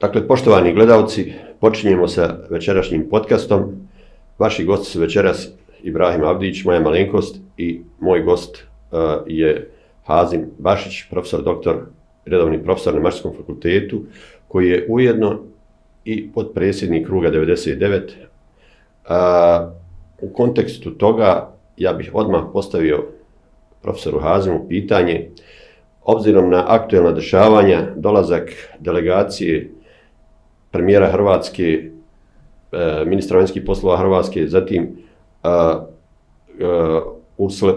Dakle, poštovani gledalci, počinjemo sa večerašnjim podcastom. Vaši gosti su večeras Ibrahim Avdić, moja malenkost, i moj gost je Hazim Bašić, profesor doktor, redovni profesor na Maštarskom fakultetu, koji je ujedno i potpredsjednik Kruga 99. U kontekstu toga ja bih odmah postavio profesoru Hazimu pitanje, obzirom na aktuelna dešavanja, dolazak delegacije premijera Hrvatske, ministra vanjskih poslova Hrvatske, zatim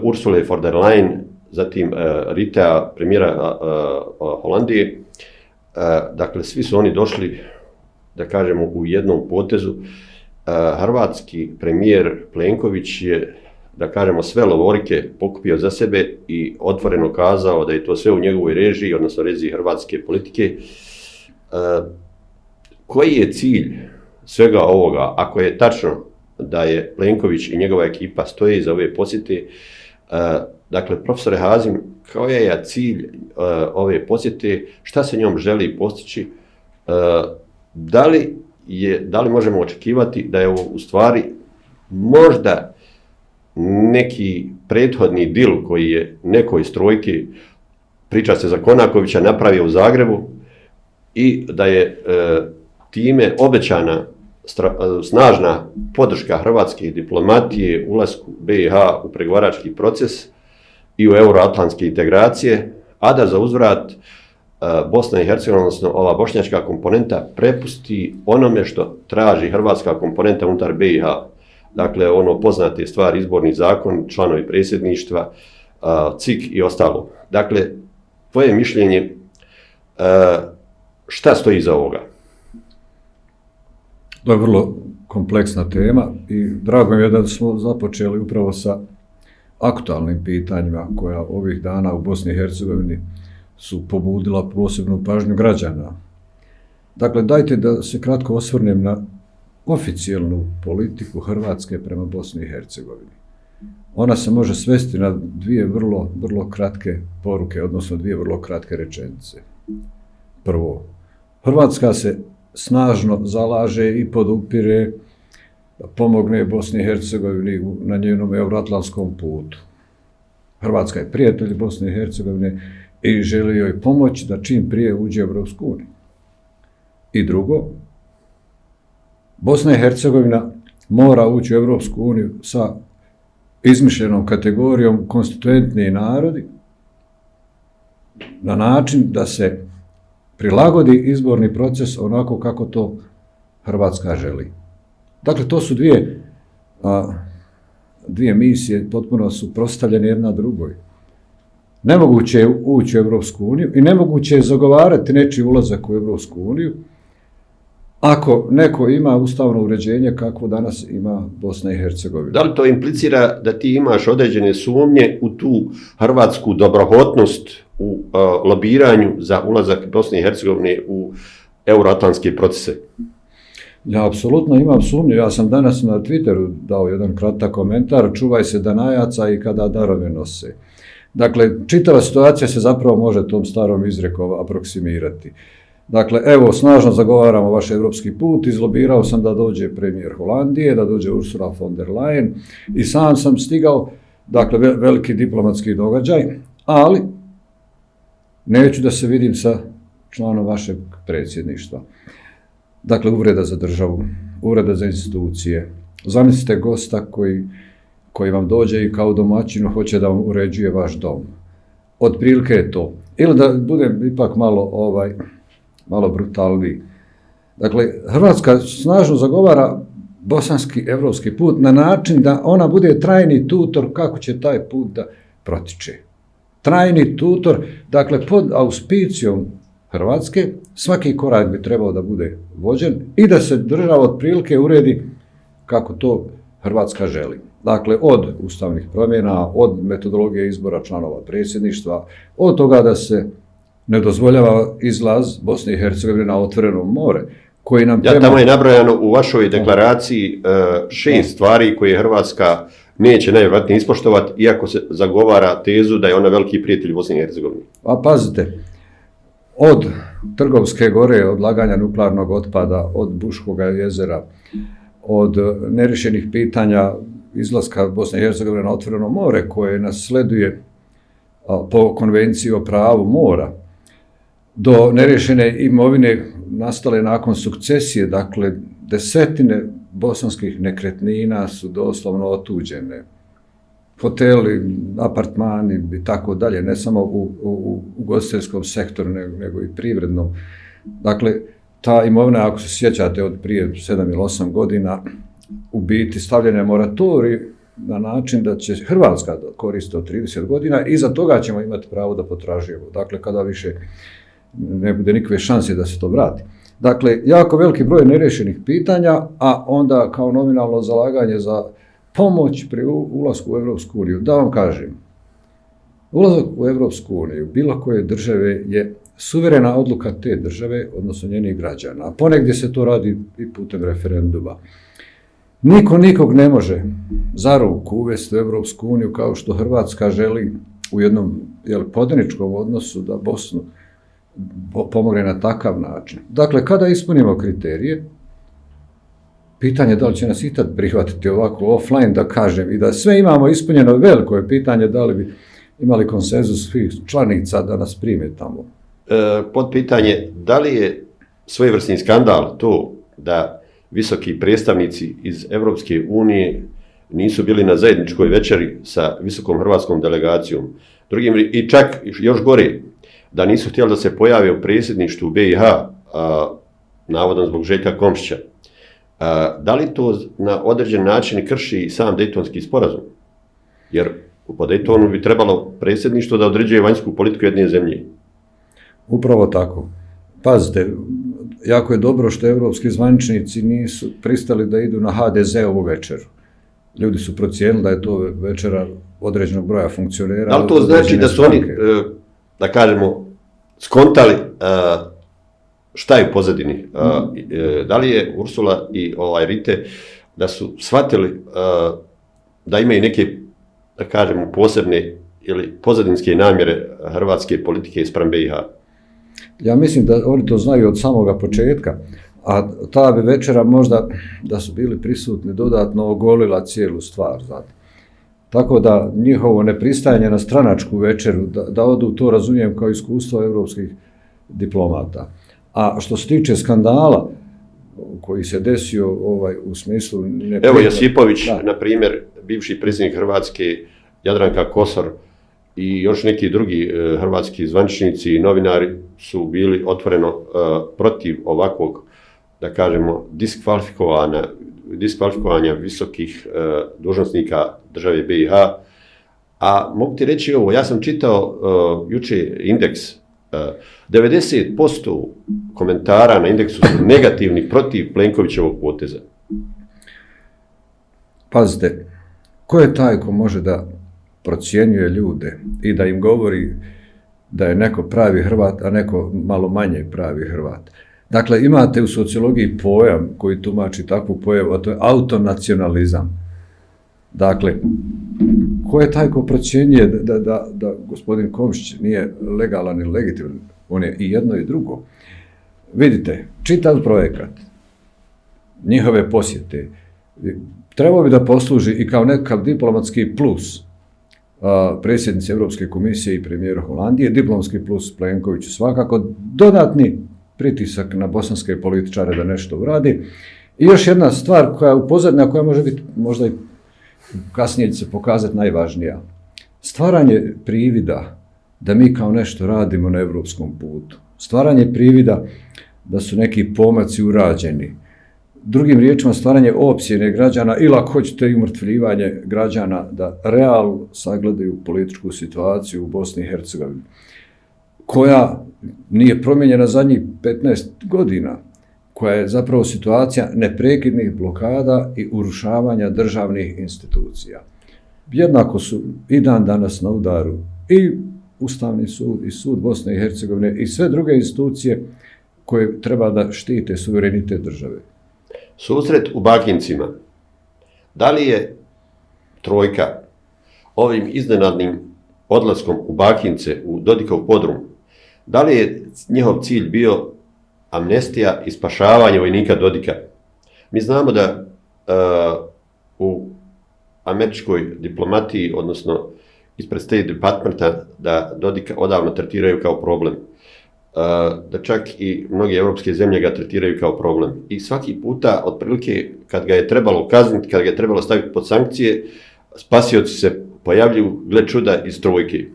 Ursule von der Leyen, zatim Rittea, premijera Holandije. Dakle, svi su oni došli, da kažemo, u jednom potezu. Hrvatski premijer Plenković je, da kažemo, sve lovorike pokupio za sebe i otvoreno kazao da je to sve u njegovoj režiji, odnosno režiji hrvatske politike. Koji je cilj svega ovoga, ako je tačno da je Plenković i njegova ekipa stoje iza ove posjete? Dakle, profesore Hazim, koji je cilj ove posjete, šta se njom želi postići, da li možemo očekivati da je ovo u stvari možda neki prethodni dil koji je neko iz trojke, priča se za Konakovića, napravio u Zagrebu i da je time obećana snažna podrška hrvatske diplomatije ulasku BiH u pregovarački proces i u euroatlantske integracije, a da za uzvrat Bosna i Hercegovina, odnosno ova bošnjačka komponenta, prepusti onome što traži hrvatska komponenta unutar BiH. Dakle, ono poznate stvari, izborni zakon, članovi predsjedništva, CIK i ostalo. Dakle, tvoje mišljenje, šta stoji iza ovoga? To je vrlo kompleksna tema i drago mi je da smo započeli upravo sa aktualnim pitanjima koja ovih dana u Bosni i Hercegovini su pobudila posebnu pažnju građana. Dakle, dajte da se kratko osvrnem na oficijelnu politiku Hrvatske prema Bosni i Hercegovini. Ona se može svesti na dvije vrlo kratke poruke, odnosno dvije vrlo kratke rečenice. Prvo, Hrvatska se snažno zalaže i podupire da pomogne Bosni i Hercegovini na njenom euroatlantskom putu. Hrvatska je prijatelj Bosne i Hercegovine i želi joj pomoći da čim prije uđe u Europsku uniju. I drugo, Bosna i Hercegovina mora ući u Europsku uniju sa izmišljenom kategorijom konstituentni narodi na način da se prilagodi izborni proces onako kako to Hrvatska želi. Dakle, to su dvije misije potpuno suprotstavljene jedna drugoj. Nemoguće je ući u Europsku uniju i nemoguće je zagovarati nečiji ulazak u Europsku uniju ako neko ima ustavno uređenje kakvo danas ima Bosna i Hercegovina. Da li to implicira da ti imaš određene sumnje u tu hrvatsku dobrohotnost u lobiranju za ulazak Bosne i Hercegovine u euroatlantske procese? Ja apsolutno imam sumnju. Ja sam danas na Twitteru dao jedan kratak komentar, čuvaj se danajaca i kada darove nose. Dakle, čitava situacija se zapravo može tom starom izrekom aproksimirati. Dakle, evo, snažno zagovaramo vaš evropski put, izlobirao sam da dođe premijer Holandije, da dođe Ursula von der Leyen i sam sam stigao, dakle, veliki diplomatski događaj, ali neću da se vidim sa članom vašeg predsjedništva. Dakle, uvreda za državu, uvreda za institucije. Zamislite gosta koji vam dođe i kao domaćinu hoće da vam uređuje vaš dom. Otprilike je to. Ili da budem ipak malo brutalniji. Dakle, Hrvatska snažno zagovara bosanski evropski put na način da ona bude trajni tutor kako će taj put da protiče. Trajni tutor, dakle, pod auspicijom Hrvatske, svaki korak bi trebao da bude vođen i da se država otprilike uredi kako to Hrvatska želi. Dakle, od ustavnih promjena, od metodologije izbora članova predsjedništva, od toga da se ne dozvoljava izlaz Bosne i Hercegovine na otvoreno more, koji nam tamo je nabrojano u vašoj deklaraciji 6 stvari koje Hrvatska neće najvjerojatnije ispoštovati, iako se zagovara tezu da je ona veliki prijatelj Bosne i Hercegovine. A pazite, od Trgovske gore, odlaganja nuklearnog otpada, od Buškoga jezera, od nerješenih pitanja izlaska Bosne i Hercegovine na otvoreno more koje nas sleduje po konvenciji o pravu mora, do nerješene imovine nastale nakon sukcesije, dakle desetine bosanskih nekretnina su doslovno otuđene. Hoteli, apartmani i tako dalje, ne samo u ugostiteljskom sektoru, nego i privrednom. Dakle, ta imovina, ako se sjećate od prije 7 ili 8 godina, u biti stavljene moratorij na način da će Hrvatska koristiti od 30 godina i za toga ćemo imati pravo da potražujemo. Dakle, kada više ne bude nikakve šanse da se to vrati. Dakle, jako veliki broj nerješenih pitanja, a onda kao nominalno zalaganje za pomoć pri ulasku u Europsku uniju. Da vam kažem, ulazak u Europsku uniju bilo koje države je suverena odluka te države, odnosno njenih građana. A ponegdje se to radi i putem referenduma. Niko nikog ne može za ruku uvesti u Europsku uniju kao što Hrvatska želi u jednom podaničkom odnosu da Bosnu pomogne na takav način. Dakle, kada ispunimo kriterije, pitanje da li će nas ikad prihvatiti ovako offline, da kažem, i da sve imamo ispunjeno, veliko je pitanje da li bi imali konsenzus svih članica da nas prime tamo. Pod pitanje, da li je svojevrsni skandal to da visoki predstavnici iz Europske unije nisu bili na zajedničkoj večeri sa visokom hrvatskom delegacijom. I čak još gore, da nisu htjeli da se pojave u predsjedništvu BiH, navodno zbog Željka Komšića. Da li to na određen način krši sam Dejtonski sporazum? Jer po Dejtonu bi trebalo predsjedništvo da određuje vanjsku politiku jedne zemlje. Upravo tako. Pazite, jako je dobro što evropski zvaničnici nisu pristali da idu na HDZ-ovu večeru. Ljudi su procijenili da je to večera određenog broja funkcionera. Da li to znači da su oni, da kažemo, skontali šta je u pozadini? Da li je Ursula i Rite da su shvatili da imaju neke, da kažemo, posebne ili pozadinske namjere hrvatske politike spram BiH? Ja mislim da oni to znaju od samoga početka, a ta bi večera možda da su bili prisutni dodatno ogolila cijelu stvar, znate. Tako da njihovo nepristajanje na stranačku večeru, da odu, to razumijem kao iskustvo evropskih diplomata. A što se tiče skandala koji se desio u smislu... Evo Josipović, na primjer, bivši predsjednik Hrvatske, Jadranka Kosor i još neki drugi hrvatski zvaničnici i novinari su bili otvoreno protiv ovakvog, da kažemo, diskvalifikovanja visokih dužnosnika države BiH. A mogu ti reći ovo, ja sam čitao juče indeks, 90% komentara na indeksu su negativni protiv Plenkovićevog poteza. Pazite, ko je taj ko može da procjenjuje ljude i da im govori da je neko pravi Hrvat, a neko malo manje pravi Hrvat? Dakle, imate u sociologiji pojam koji tumači takvu pojavu, a to je autonacionalizam. Dakle, ko je taj ko procjenjuje da gospodin Komšić nije legalan ili legitiman? On je i jedno i drugo. Vidite, čitav projekat, njihove posjete, trebao bi da posluži i kao nekakav diplomatski plus predsjednici Europske komisije i premijeru Holandije, diplomatski plus Plenkoviću svakako, dodatni pritisak na bosanske političare da nešto uradi. I još jedna stvar koja je u pozadini, koja može biti možda i kasnije će se pokazati najvažnija. Stvaranje privida da mi kao nešto radimo na evropskom putu. Stvaranje privida da su neki pomaci urađeni. Drugim riječima, stvaranje opsjene građana ili ako hoćete i umrtvljivanje građana da realno sagledaju političku situaciju u Bosni i Hercegovini, koja nije promijenjena zadnjih 15 godina, koja je zapravo situacija neprekidnih blokada i urušavanja državnih institucija. Jednako su i dan danas na udaru i Ustavni sud i sud Bosne i Hercegovine i sve druge institucije koje treba da štite suverenitet države. Susret u Bakincima. Da li je trojka ovim iznenadnim odlaskom u Bakince, u Dodikov podrum, Da li je njihov cilj bio amnestija i spašavanje vojnika Dodika? Mi znamo da u američkoj diplomatiji, odnosno ispred State Departmenta, da Dodika odavno tretiraju kao problem. Da čak i mnoge evropske zemlje ga tretiraju kao problem. I svaki puta, otprilike, kad ga je trebalo kazniti, kad ga je trebalo staviti pod sankcije, spasioci se pojavljuju, gle čuda, iz trojke.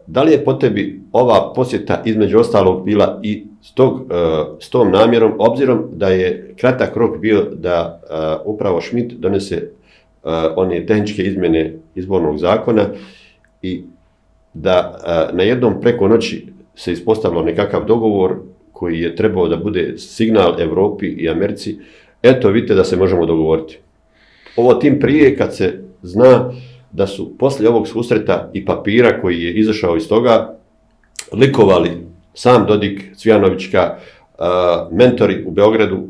Da li je po tebi ova posjeta između ostalog bila i s tom namjerom, obzirom da je kratak rok bio da upravo Schmidt donese one tehničke izmjene izbornog zakona i da na jednom preko noći se ispostavilo nekakav dogovor koji je trebao da bude signal Europi i Americi, eto vidite da se možemo dogovoriti. Ovo tim prije kad se zna da su poslije ovog susreta i papira koji je izašao iz toga likovali sam Dodik, Cvijanovićka, mentori u Beogradu,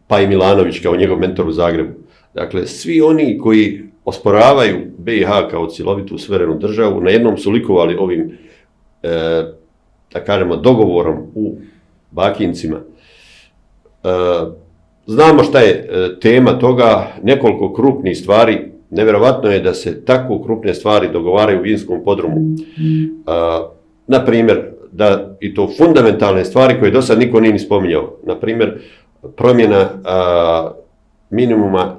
pa i Milanović kao njegov mentor u Zagrebu. Dakle, svi oni koji osporavaju BiH kao cjelovitu suverenu državu, na jednom su likovali ovim, da kažemo, dogovorom u Bakincima. Znamo šta je tema toga, nekoliko krupnih stvari. Nevjerovatno je da se tako krupne stvari dogovaraju u vinskom podrumu. Na primjer, da i to fundamentalne stvari koje do sad niko nije ni spominjao. Na primjer, promjena minimuma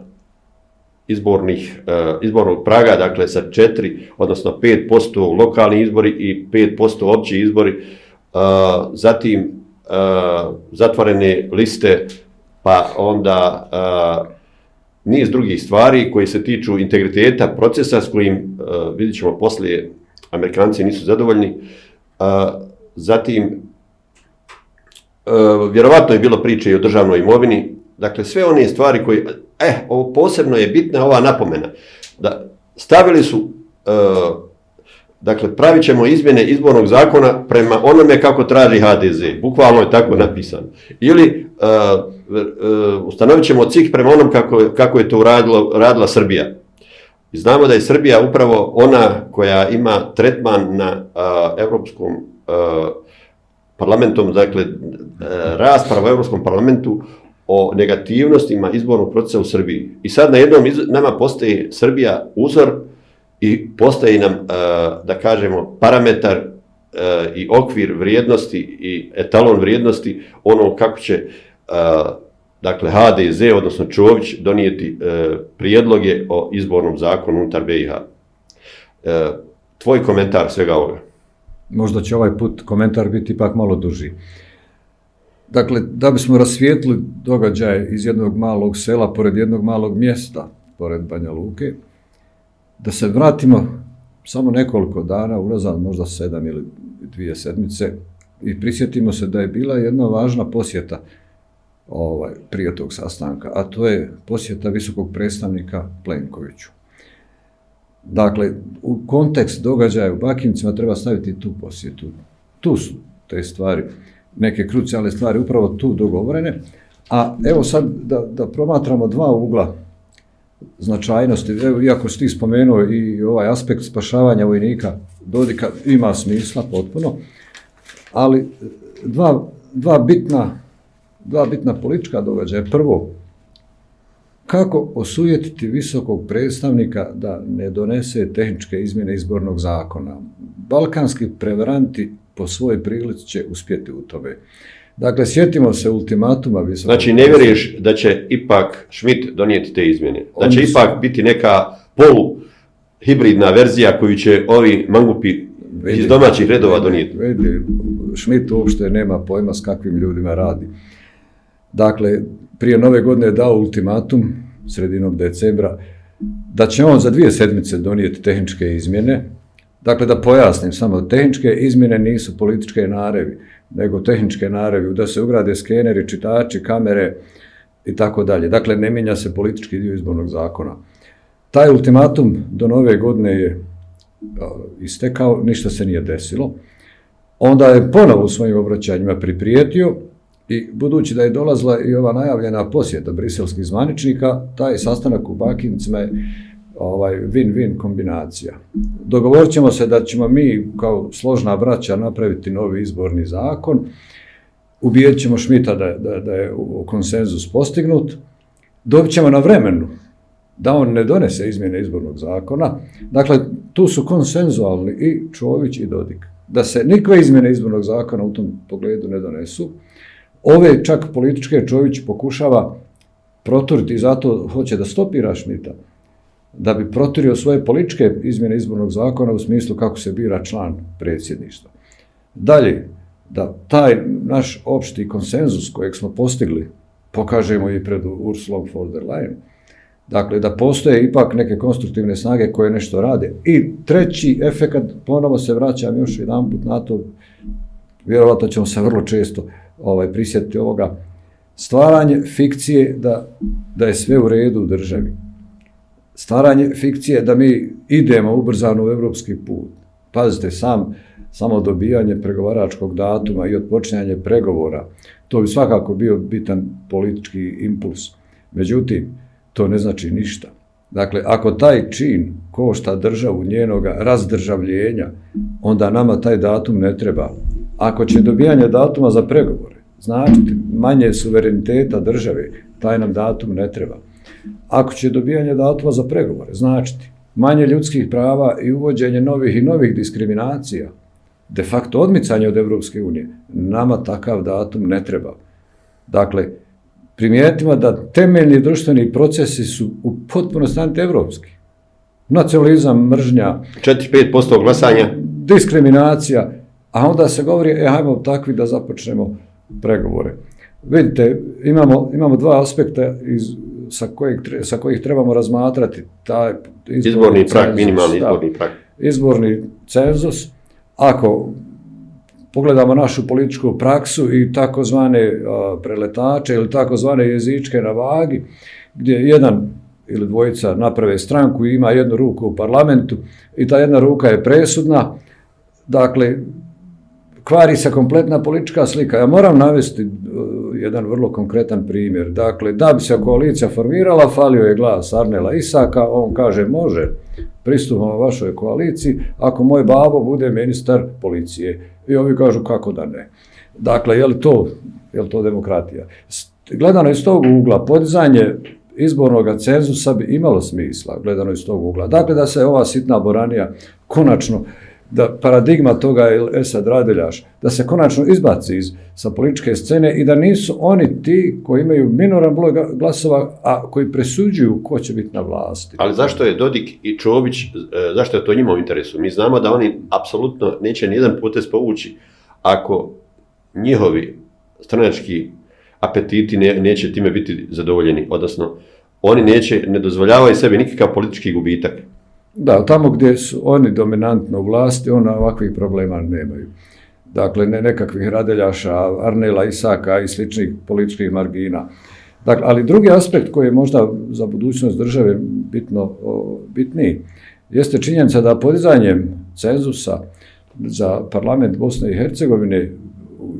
izbornog praga, dakle sa 4, odnosno 5% lokalni izbori i 5% opći izbori, zatim zatvorene liste, pa onda niz drugih stvari koji se tiču integriteta procesa s kojim, vidit ćemo poslije, Amerikanci nisu zadovoljni. Zatim, vjerovatno je bilo priče i o državnoj imovini. Dakle, sve one stvari koje, ovo posebno je bitna ova napomena, da stavili su, dakle, pravit ćemo izmjene izbornog zakona prema onome kako traži HDZ, bukvalno je tako napisano. Ili ustanovit ćemo CIK prema onom kako je to radila Srbija. I znamo da je Srbija upravo ona koja ima tretman na Europskom parlamentom, dakle, rasprava u Europskom parlamentu o negativnostima izbornog procesa u Srbiji. I sad najednom nama postaje Srbija uzor i postaje nam, da kažemo, parametar i okvir vrijednosti i etalon vrijednosti ono kako će, dakle, HDZ, odnosno Čović, donijeti prijedloge o izbornom zakonu unutar BiH. Tvoj komentar svega ovoga? Možda će ovaj put komentar biti ipak malo duži. Dakle, da bismo rasvijetli događaj iz jednog malog sela pored jednog malog mjesta, pored Banja Luke, da se vratimo samo nekoliko dana unazad, možda 7 ili 2 sedmice, i prisjetimo se da je bila jedna važna posjeta prije tog sastanka, a to je posjeta visokog predstavnika Plenkoviću. Dakle, u kontekst događaja u Bakincima treba staviti tu posjetu. Tu su te stvari, neke krucijalne stvari upravo tu dogovorene, a evo sad da promatramo dva ugla značajnosti. Evo, iako si ti spomenuo i ovaj aspekt spašavanja vojnika Dodika, ima smisla potpuno, ali dva bitna politička događaja. Prvo, kako osujetiti visokog predstavnika da ne donese tehničke izmjene izbornog zakona? Balkanski prevaranti po svojoj prilici će uspjeti u tome. Dakle, sjetimo se ultimatuma visokog. Znači, ne vjeruješ da će ipak Schmidt donijeti te izmjene? Da će ipak biti neka hibridna verzija koju će ovi mangupi iz domaćih redova donijeti? Schmidt uopšte nema pojma s kakvim ljudima radi. Dakle, prije Nove godine je dao ultimatum, sredinom decembra, da će on za 2 sedmice donijeti tehničke izmjene. Dakle, da pojasnim samo, tehničke izmjene nisu političke naravi, nego tehničke naravi, da se ugrade skeneri, čitači, kamere i tako dalje. Dakle, ne mijenja se politički dio izbornog zakona. Taj ultimatum do Nove godine je istekao, ništa se nije desilo. Onda je ponovo u svojim obraćanjima priprijetio i budući da je dolazila i ova najavljena posjeta briselskih zvaničnika, taj sastanak u Bakincima je win-win kombinacija. Dogovorit ćemo se da ćemo mi kao složna braća napraviti novi izborni zakon, ubijet ćemo Šmita da je konsenzus postignut, dobit ćemo na vremenu da on ne donese izmjene izbornog zakona. Dakle, tu su konsenzualni i Čović i Dodik. Da se nikakve izmjene izbornog zakona u tom pogledu ne donesu. Ove čak političke Čović pokušava proturiti i zato hoće da stopira Šmita, da bi proturio svoje političke izmjene izbornog zakona u smislu kako se bira član predsjedništva. Dalje, da taj naš opšti konsenzus kojeg smo postigli pokažemo i pred Ursulom von der Leyen. Dakle, da postoje ipak neke konstruktivne snage koje nešto rade. I treći efekat, ponovo se vraćam još jedanput na to, vjerovatno ćemo se vrlo često prisjetiti ovoga, stvaranje fikcije da je sve u redu u državi. Stvaranje fikcije da mi idemo ubrzano u evropski put. Pazite, samo dobijanje pregovaračkog datuma i odpočinjanje pregovora, to bi svakako bio bitan politički impuls. Međutim, to ne znači ništa. Dakle, ako taj čin košta državu njenoga razdržavljenja, onda nama taj datum ne treba. Ako će dobijanje datuma za pregovore značiti manje suvereniteta države, taj nam datum ne treba. Ako će dobijanje datuma za pregovore značiti manje ljudskih prava i uvođenje novih i novih diskriminacija, de facto odmicanje od Evropske unije, nama takav datum ne treba. Dakle, primijetimo da temeljni društveni procesi su u potpunosti antievropski. Nacionalizam, mržnja, 4-5% glasanja, diskriminacija, a onda se govori, hajmo takvi da započnemo pregovore. Vidite, imamo dva aspekta sa kojih trebamo razmatrati taj izborni prag, minimalni izborni prag. Izborni cenzus, ako pogledamo našu političku praksu i takozvane preletače ili takozvane jezičke na vagi, gdje jedan ili dvojica naprave stranku i ima jednu ruku u parlamentu i ta jedna ruka je presudna, dakle, kvari se kompletna politička slika. Ja moram navesti jedan vrlo konkretan primjer. Dakle, da bi se koalicija formirala, falio je glas Arnela Isaka, on kaže može, pristupamo vašoj koaliciji ako moj babo bude ministar policije. I ovi kažu kako da ne. Dakle, je li to demokratija? Gledano iz tog ugla, podizanje izbornog cenzusa bi imalo smisla, gledano iz tog ugla. Dakle, da se ova sitna boranija konačno, da paradigma toga je Esad Radeljaš, da se konačno izbaci sa političke scene i da nisu oni ti koji imaju minoran broj glasova, a koji presuđuju ko će biti na vlasti. Ali zašto je Dodik i Čović, zašto je to njima u interesu? Mi znamo da oni apsolutno neće nijedan potez povući ako njihovi stranački apetiti neće time biti zadovoljeni, odnosno oni ne dozvoljavaju sebi nikakav politički gubitak. Da, tamo gdje su oni dominantno u vlasti, ona ovakvih problema nemaju. Dakle, nekakvih Radeljaša, Arnela Isaka i sličnih političkih margina. Dakle, ali drugi aspekt koji je možda za budućnost države bitniji, jeste činjenica da podizanjem cenzusa za parlament Bosne i Hercegovine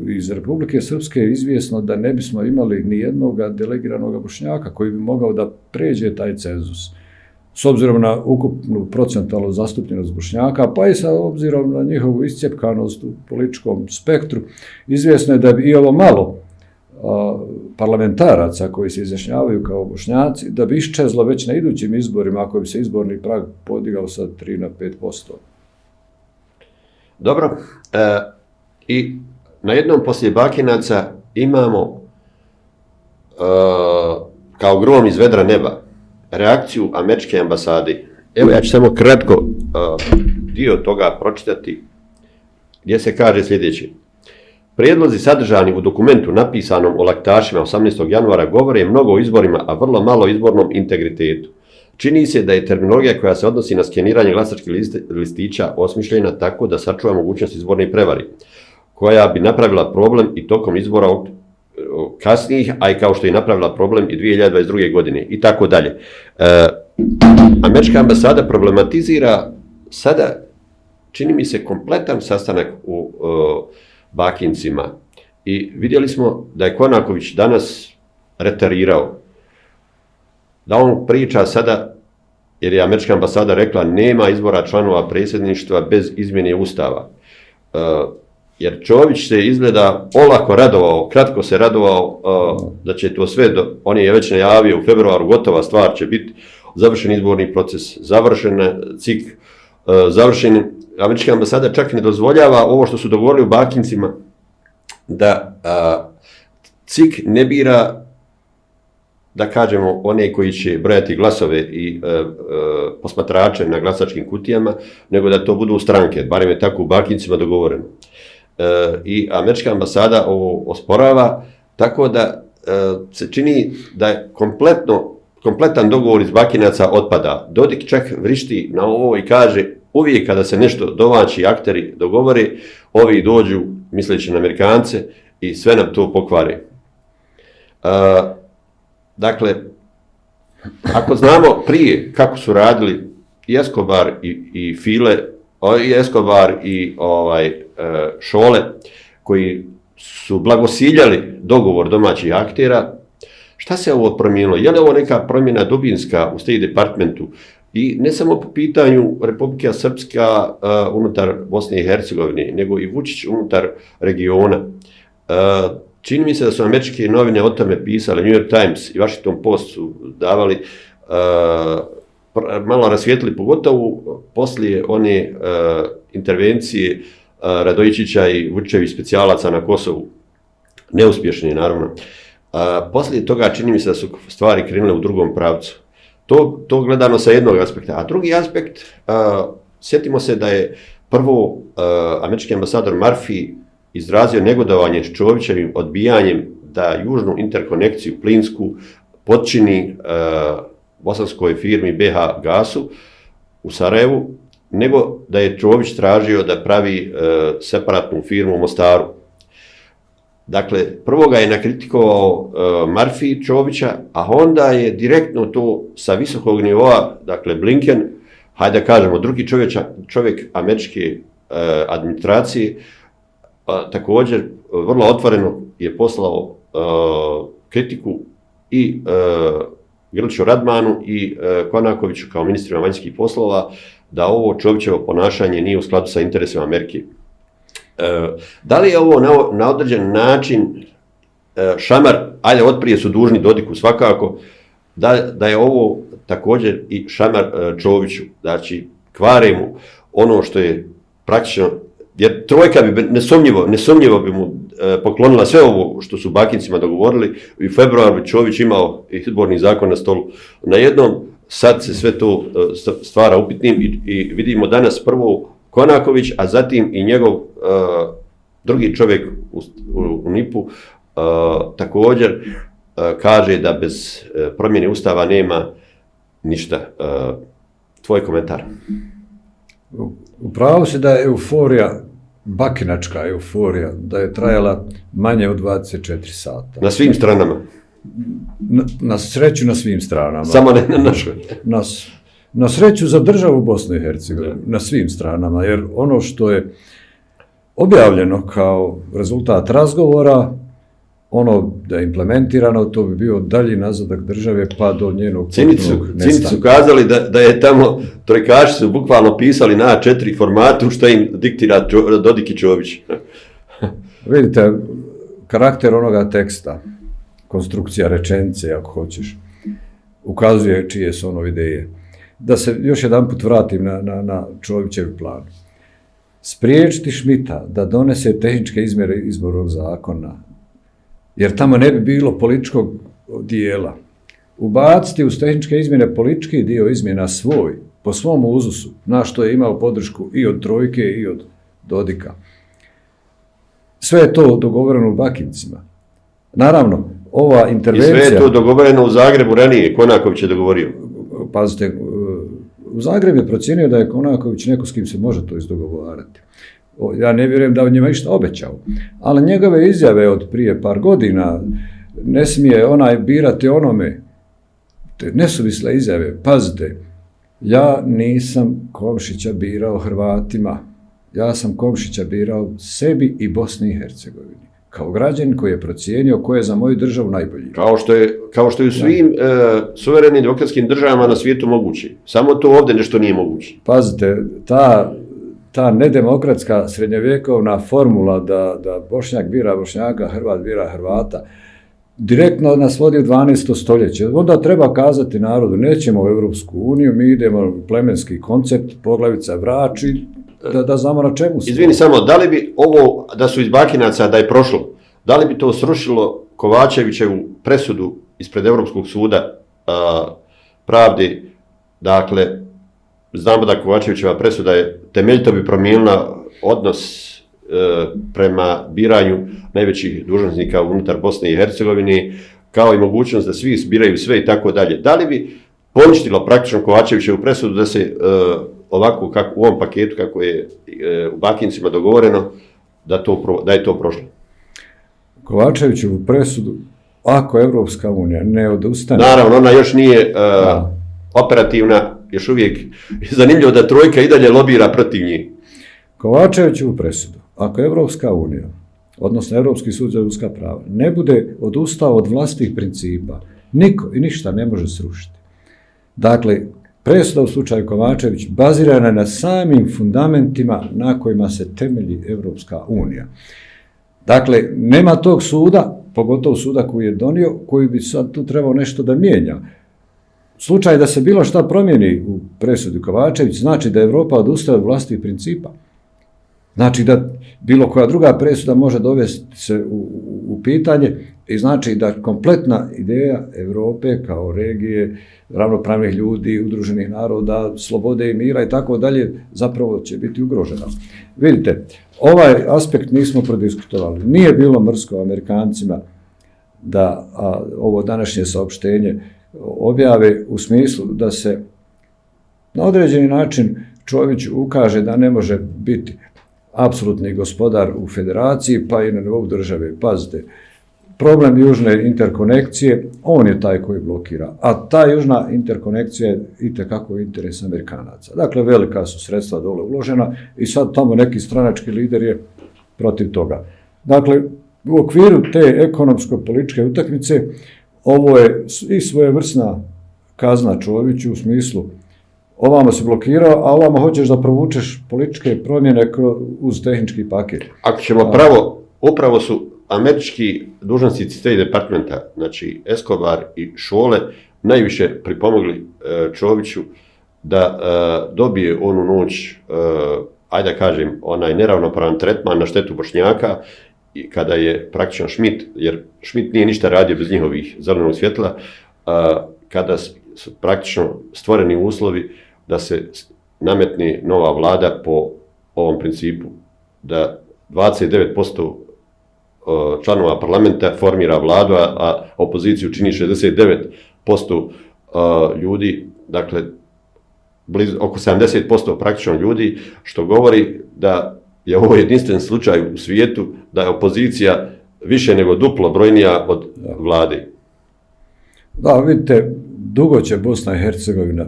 iz Republike Srpske je izvjesno da ne bismo imali ni jednoga delegiranog Bošnjaka koji bi mogao da pređe taj cenzus. S obzirom na ukupnu procentualnu zastupljenost Bošnjaka, pa i sa obzirom na njihovu iscijepkanost u političkom spektru, izvjesno je da bi i ovo malo parlamentaraca koji se izjašnjavaju kao Bošnjaci, da bi iščezlo već na idućim izborima ako bi se izborni prag podigao sa 3 na 5%. Dobro, i na jednom poslije Bakinaca imamo kao grom iz vedra neba reakciju američke ambasade. Evo, ja ću samo kratko dio toga pročitati, gdje se kaže sljedeće. Prijedlozi sadržani u dokumentu napisanom o laktašima 18. januara govore mnogo o izborima, a vrlo malo o izbornom integritetu. Čini se da je terminologija koja se odnosi na skeniranje glasačkih listića osmišljena tako da sačuva mogućnost izborne prevari, koja bi napravila problem i tokom izbora kasnijih, a i kao što je napravila problem i 2022. godine i tako dalje. Američka ambasada problematizira sada, čini mi se, kompletan sastanak u Bakincima i vidjeli smo da je Konaković danas retarirao, da on priča sada jer je američka ambasada rekla nema izbora članova predsjedništva bez izmjene ustava. Jer Čović se izgleda olako radovao, kratko se radovao da će to sve, on je već najavio u februaru, gotova stvar će biti, završen izborni proces, završen CIK, završen, američka ambasada čak ne dozvoljava ovo što su dogovorili u Bakincima, da CIK ne bira, da kažemo, one koji će brojati glasove i posmatrače na glasačkim kutijama, nego da to budu stranke, barem je tako u Bakincima dogovoreno. I američka ambasada ovo osporava, tako da se čini da je kompletan dogovor iz Bakinaca otpada. Dodik čak vrišti na ovo i kaže uvijek kada se nešto domaći akteri dogovore, ovi dođu misleći na Amerikance i sve nam to pokvare. Dakle, ako znamo prije kako su radili i Escobar i File, i Escobar i Šole, koji su blagosiljali dogovor domaćih aktera, šta se ovo promijenilo? Je li ovo neka promjena dubinska u State Departmentu? I ne samo po pitanju Republika Srpska unutar Bosne i Hercegovine, nego i Vučić unutar regiona. Čini mi se da su američke novine o tome pisale, New York Times i Washington Post su davali, malo rasvijetili, pogotovo poslije one intervencije Radojičića i Vučićevih specijalaca na Kosovu, neuspješni naravno. Poslije toga čini mi se da su stvari krenule u drugom pravcu. To gledano sa jednog aspekta. A drugi aspekt, sjetimo se da je prvo američki ambasador Murphy izrazio negodovanje s Čovićevim odbijanjem da južnu interkonekciju plinsku potčini bosanskoj firmi BH Gasu u Sarajevu, nego da je Čović tražio da pravi separatnu firmu u Mostaru. Dakle, prvo ga je nakritikovao Murphy Čovića, a onda je direktno to sa visokog nivoa, dakle Blinken, hajde da kažemo drugi čovjek američke administracije, također vrlo otvoreno je poslao kritiku i Grliću Radmanu i Konakoviću kao ministrima vanjskih poslova, da ovo Čovićevo ponašanje nije u skladu sa interesima Amerike. Da li je ovo na određen način šamar, ajde otprije su dužni Dodiku svakako, da je ovo također i šamar Čoviću, znači kvare mu ono što je praktično, jer trojka bi nesumnjivo bi mu poklonila sve ovo što su Bakincima dogovorili, i u februaru bi Čović imao izborni zakon na stolu. Najednom sad se sve to stvara upitnim i vidimo danas prvo Konaković, a zatim i njegov drugi čovjek u NIP-u također kaže da bez promjene Ustava nema ništa. Tvoj komentar. Upravo se da je euforija, bakinačka euforija, da je trajala manje od 24 sata. Na svim stranama? Na sreću na svim stranama. Samo ne na našoj? Na sreću za državu Bosne i Hercegovine, na svim stranama, jer ono što je objavljeno kao rezultat razgovora, ono da je implementirano, to bi bio dalji nazadak države pa do njenog potpunog nestanka. Cinici su kazali da je tamo, trojkaši su bukvalno pisali na A4 formatu što im diktira Dodik i Čović. Vidite, karakter onoga teksta, konstrukcija rečenice, ako hoćeš, ukazuje čije su ono ideje. Da se još jedan put vratim na Čovićev plan. Spriječiti Šmita da donese tehničke izmjere izbornog zakona, jer tamo ne bi bilo političkog dijela. Ubaciti uz tehničke izmjene politički dio izmjena svoj, po svom uzusu, na što je imao podršku i od Trojke i od Dodika. Sve je to dogovoreno u Bakincima. Naravno, ova intervencija... I sve je to dogovoreno u Zagrebu ranije, Konaković je dogovorio. Pazite, u Zagreb je procijenio da je Konaković neko s kim se može to izdogovarati. Ja ne vjerujem da on njima išta obećao, ali njegove izjave od prije par godina, ne smije onaj birati onome, te nesuvisle izjave. Pazite, ja nisam Komšića birao Hrvatima, ja sam Komšića birao sebi i Bosni i Hercegovini. kao građanin koji je procijenio ko je za moju državu najbolji. Kao što je u svim suverenim demokratskim državama na svijetu moguće. Samo to ovdje nešto nije moguće. Pazite, ta nedemokratska srednjovjekovna formula da Bošnjak bira Bošnjaka, Hrvat bira Hrvata, direktno nas vodi u 12. stoljeće. Onda treba kazati narodu, nećemo u Europsku uniju, mi idemo u plemenski koncept, poglavica Vrači, da znamo na čemu smo. Izvini samo, da li bi ovo, da su iz Bakinaca, da je prošlo, da li bi to srušilo Kovačevićevu presudu ispred Europskog suda pravde? Dakle, znamo da Kovačevićeva presuda je temeljito bi promijenila odnos prema biranju najvećih dužnosnika unutar Bosne i Hercegovine, kao i mogućnost da svi biraju sve i tako dalje. Da li bi poništilo praktično Kovačevićevu presudu da se ovako u ovom paketu kako je u Bakincima dogovoreno, da je to prošlo? Kovačevićevu presudu, ako Evropska unija ne odustane... Naravno, ona još nije operativna, još uvijek je zanimljivo da trojka i dalje lobira protiv njih. Kovačevićevu presudu, ako Evropska unija, odnosno Europski sud za ljudska prava, ne bude odustao od vlastitih principa, niko i ništa ne može srušiti. Dakle, presuda u slučaju Kovačević bazirana je na samim fundamentima na kojima se temelji Evropska unija. Dakle, nema tog suda, pogotovo suda koji je donio, koji bi sad tu trebao nešto da mijenja. Slučaj da se bilo šta promijeni u presudi Kovačević, znači da Evropa odustaje od vlastitih principa. Znači da bilo koja druga presuda može dovesti se u pitanje i znači da kompletna ideja Europe kao regije, ravnopravnih ljudi, udruženih naroda, slobode i mira i tako dalje zapravo će biti ugrožena. Vidite, ovaj aspekt nismo prodiskutovali. Nije bilo mrsko Amerikancima da ovo današnje saopštenje objave u smislu da se na određeni način Čović ukaže da ne može biti apsolutni gospodar u federaciji, pa i na nivou države. Pazite, problem južne interkonekcije, on je taj koji blokira, a ta južna interkonekcija je itekako interes Amerikanaca. Dakle, velika su sredstva dole uložena i sad tamo neki stranački lider je protiv toga. Dakle, u okviru te ekonomsko-političke utakmice ovo je i svojevrsna kazna Čoviću u smislu ovamo se blokirao, a ovamo hoćeš da provučeš političke promjene uz tehnički paket. Ako ćemo upravo su američki dužnosnici State Departmenta, znači Escobar i Šole, najviše pripomogli Čoviću da dobije onu noć, ajde da kažem, onaj neravnopravan tretman na štetu Bošnjaka, kada je praktično Schmidt, jer Schmidt nije ništa radio bez njihovih zelenog svjetla, kada su praktično stvoreni uslovi da se nametne nova vlada po ovom principu, da 29% članova parlamenta formira vladu, a opoziciju čini 69% ljudi, dakle oko 70% praktično ljudi, što govori da je ovo jedinstven slučaj u svijetu, da je opozicija više nego duplo brojnija od vlade. Da, vidite, dugo će Bosna i Hercegovina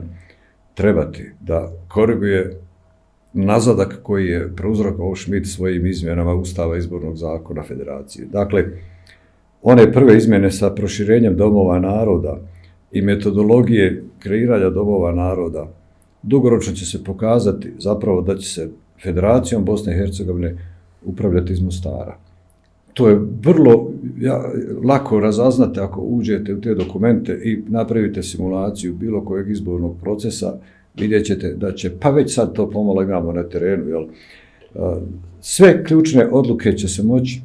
trebati da koriguje nazadak koji je prouzrokovao Schmidt svojim izmjenama Ustava izbornog zakona federacije. Dakle, one prve izmjene sa proširenjem domova naroda i metodologije kreiranja domova naroda dugoročno će se pokazati zapravo da će se Federacijom Bosne i Hercegovine upravljati iz Mostara. To je vrlo lako razaznate ako uđete u te dokumente i napravite simulaciju bilo kojeg izbornog procesa, vidjet ćete da će, pa već sad to pomalo imamo na terenu, jel? Sve ključne odluke će se moći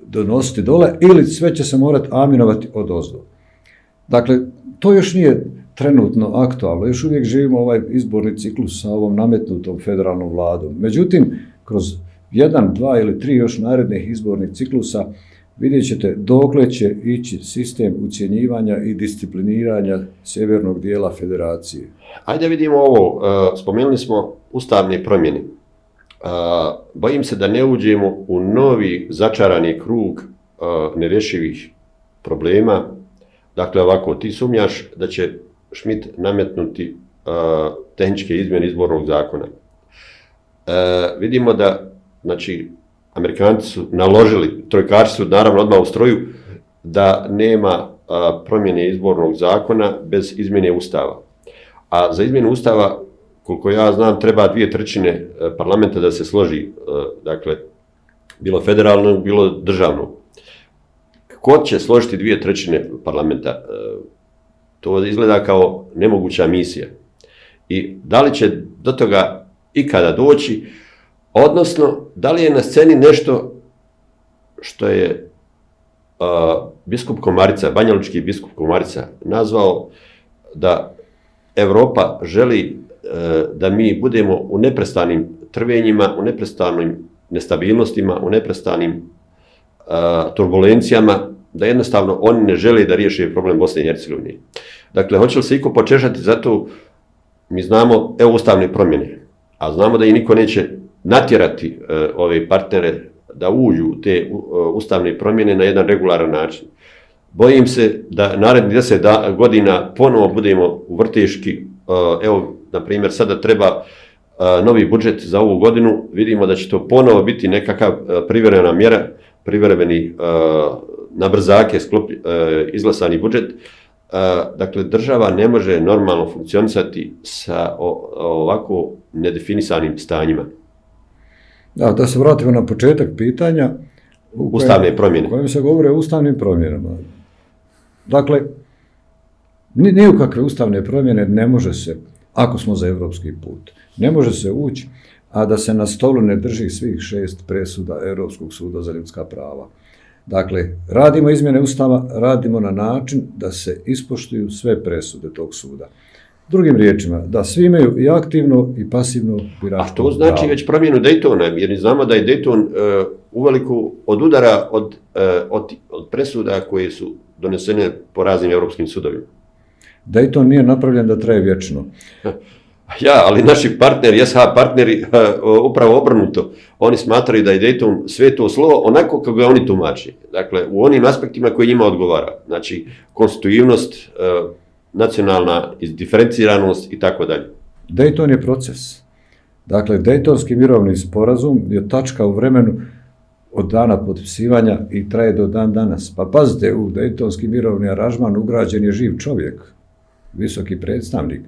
donositi dole ili sve će se morati aminovati od ozdo. Dakle, to još nije trenutno aktualno, još uvijek živimo ovaj izborni ciklus sa ovom nametnutom federalnom vladom. Međutim, kroz 1, 2 ili 3 još narednih izbornih ciklusa vidjet ćete dokle će ići sistem ucjenjivanja i discipliniranja sjevernog dijela federacije. Ajde vidimo ovo, spomenuli smo ustavne promjene. Bojim se da ne uđemo u novi začarani krug nerješivih problema. Dakle, ovako, ti sumnjaš da će Schmidt nametnuti tehničke izmjene izbornog zakona. Vidimo da, znači, Amerikanci su naložili, trojkaši su naravno odmah u stroju, da nema promjene izbornog zakona bez izmjene Ustava. A za izmjenu Ustava, koliko ja znam, treba 2/3 parlamenta da se složi, dakle, bilo federalno, bilo državno. Ko će složiti 2/3 parlamenta? To izgleda kao nemoguća misija. I da li će do toga ikada doći, odnosno, da li je na sceni nešto što je biskup Komarica, banjalučki biskup Komarica, nazvao da Europa želi da mi budemo u neprestanim trvenjima, u neprestanim nestabilnostima, u neprestanim turbulencijama, da jednostavno oni ne žele da riješe problem Bosne i Hercegovine. Dakle, hoće li se iko počešati, zato mi znamo, evo ustavne promjene, a znamo da i niko neće natjerati ove partnere da uđu u te ustavne promjene na jedan regularan način. Bojim se da narednih 10 godina ponovo budemo u vrteški, evo, na primjer, sada treba novi budžet za ovu godinu, vidimo da će to ponovo biti nekakav privremena mjera, privremeni na brzake izglasani budžet. Dakle, država ne može normalno funkcionisati sa ovako nedefinisanim stanjima. Da se vratimo na početak pitanja. Ustavne promjene. U kojem se govori o ustavnim promjenama. Dakle, ni u kakve ustavne promjene ne može se, ako smo za evropski put, ne može se ući, a da se na stolu ne drži svih 6 presuda Europskog suda za ljudska prava. Dakle, radimo izmjene Ustava, radimo na način da se ispoštuju sve presude tog suda. Drugim riječima, da svi imaju i aktivno i pasivno biračko pravo. A to znači već promjenu Daytona, jer znamo da je Dayton uveliko odudara od presuda koje su donesene po raznim europskim sudovima. Dayton nije napravljen da traje vječno. Ja, ali naši partneri, SH partneri, upravo obrnuto, oni smatraju da je Dayton sveto slovo onako kako ga oni tumači. Dakle, u onim aspektima koji njima odgovara. Znači, konstitutivnost, nacionalna diferenciranost i tako dalje. Dayton je proces. Dakle, Daytonski mirovni sporazum je tačka u vremenu od dana potpisivanja i traje do dan danas. Pa pazite, u Daytonski mirovni aranžman ugrađen je živ čovjek, visoki predstavnik.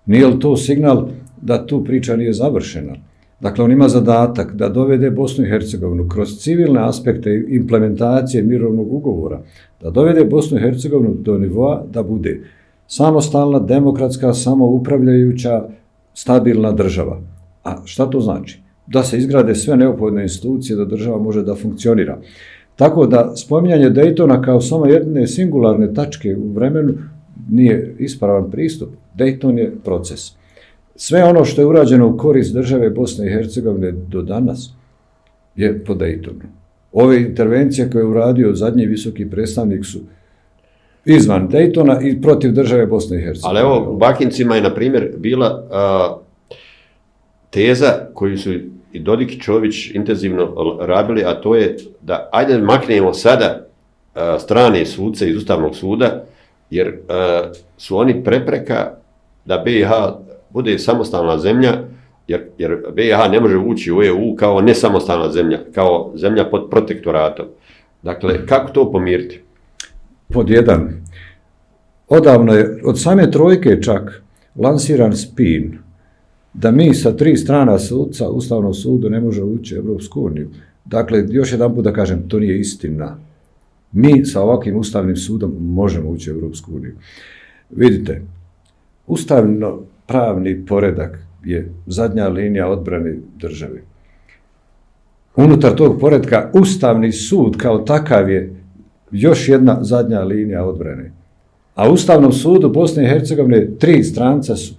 Nije li to signal da tu priča nije završena? Dakle, on ima zadatak da dovede Bosnu i Hercegovinu kroz civilne aspekte implementacije mirovnog ugovora, da dovede Bosnu i Hercegovinu do nivoa da bude samostalna, demokratska, samoupravljajuća, stabilna država. A šta to znači? Da se izgrade sve neophodne institucije da država može da funkcionira. Tako da spominjanje Daytona kao samo jedne singularne tačke u vremenu nije ispravan pristup. Dayton je proces. Sve ono što je urađeno u korist države Bosne i Hercegovine do danas je po Daytonu. Ove intervencije koje je uradio zadnji visoki predstavnik su izvan Daytona i protiv države Bosne i Hercegovine. Ali evo, u Bakincima je, na primjer, bila teza koju su i Dodik i Čović intenzivno rabili, a to je da ajde maknemo sada strane suce iz Ustavnog suda, jer su oni prepreka da BiH bude samostalna zemlja, jer BiH ne može ući u EU kao nesamostalna zemlja, kao zemlja pod protektoratom. Dakle, kako to pomiriti? Pod jedan, odavno je, od same trojke čak, lansiran spin da mi sa 3 strana sudca Ustavnog sudu ne može ući u Evropsku uniju. Dakle, još jedan put da kažem, to nije istina. Mi sa ovakvim Ustavnim sudom možemo ući u Evropsku uniju. Vidite, ustavno-pravni poredak je zadnja linija odbrane države. Unutar tog poredka Ustavni sud kao takav je još jedna zadnja linija odbrane. A u Ustavnom sudu Bosne i Hercegovine 3 stranca su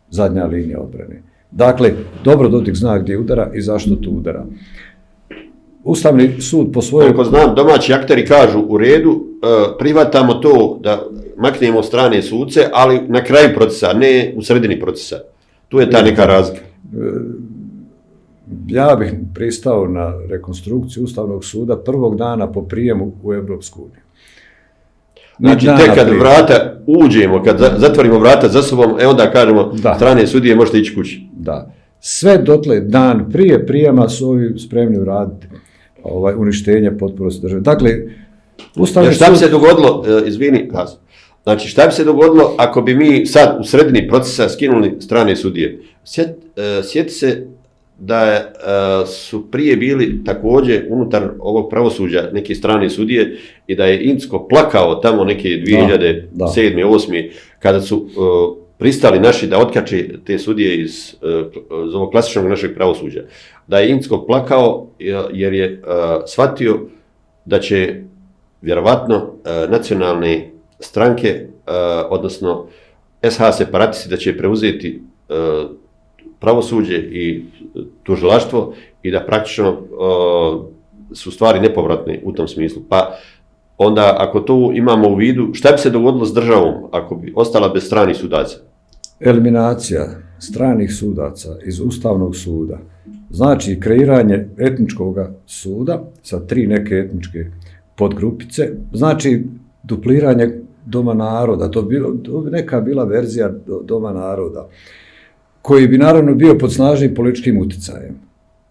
zadnja linija odbrane. Dakle, dobro Dodik zna gdje udara i zašto tu udara. Ustavni sud po svojoj... Ako znam, domaći akteri kažu u redu, prihvatamo to da maknemo strane suce, ali na kraju procesa, ne u sredini procesa. Tu je ta neka razlika. Ja bih pristao na rekonstrukciju Ustavnog suda prvog dana po prijemu u Evropsku uniju. Znači, tek kad uđemo, kad zatvorimo vrata za sobom, onda kažemo, strane sudije možete ići kući. Da. Sve dotle dan prije prijema su ovi spremni uraditi uništenje potpunosti države. Dakle, Ustavni šta bi sud... se dogodilo, izvini, znači šta bi se dogodilo ako bi mi sad u sredini procesa skinuli strane sudije? Sjeti se da su prije bili također unutar ovog pravosuđa neki strane sudije i da je Incko plakao tamo neke 2007. 2008. kada su pristali naši da otkače te sudije iz ovog klasičnog našeg pravosuđa. Da je Incko plakao jer je shvatio da će vjerovatno nacionalne stranke, odnosno SH separatisti, da će preuzeti pravosuđe i tužilaštvo i da praktično su stvari nepovratne u tom smislu. Pa onda ako to imamo u vidu, šta bi se dogodilo s državom ako bi ostala bez stranih sudaca? Eliminacija stranih sudaca iz Ustavnog suda znači kreiranje etničkog suda sa 3 neke etničke podgrupice, znači dupliranje Doma naroda, to bi neka bila verzija Doma naroda, koji bi naravno bio pod snažnim političkim utjecajem.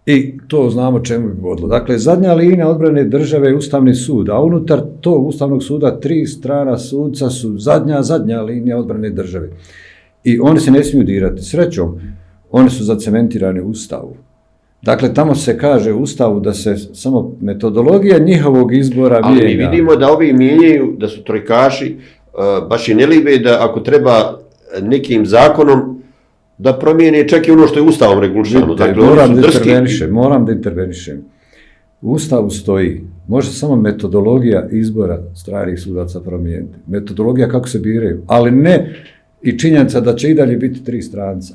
I to znamo čemu bi vodilo. Dakle, zadnja linija odbrane države je Ustavni sud, a unutar tog Ustavnog suda 3 strana sudca su zadnja linija odbrane države. I oni se ne smiju dirati. Srećom, oni su zacementirani u Ustavu. Dakle, tamo se kaže u Ustavu da se samo metodologija njihovog izbora mijenja. Ali mi vidimo da ovi mijenjaju, da su trojkaši, baš i ne libe da ako treba nekim zakonom da promijene čak i ono što je Ustavom regulirano. Dakle, moram da intervenišem. U Ustavu stoji, može samo metodologija izbora stranih sudaca promijeniti. Metodologija kako se biraju, ali ne i činjenica da će i dalje biti 3 stranca.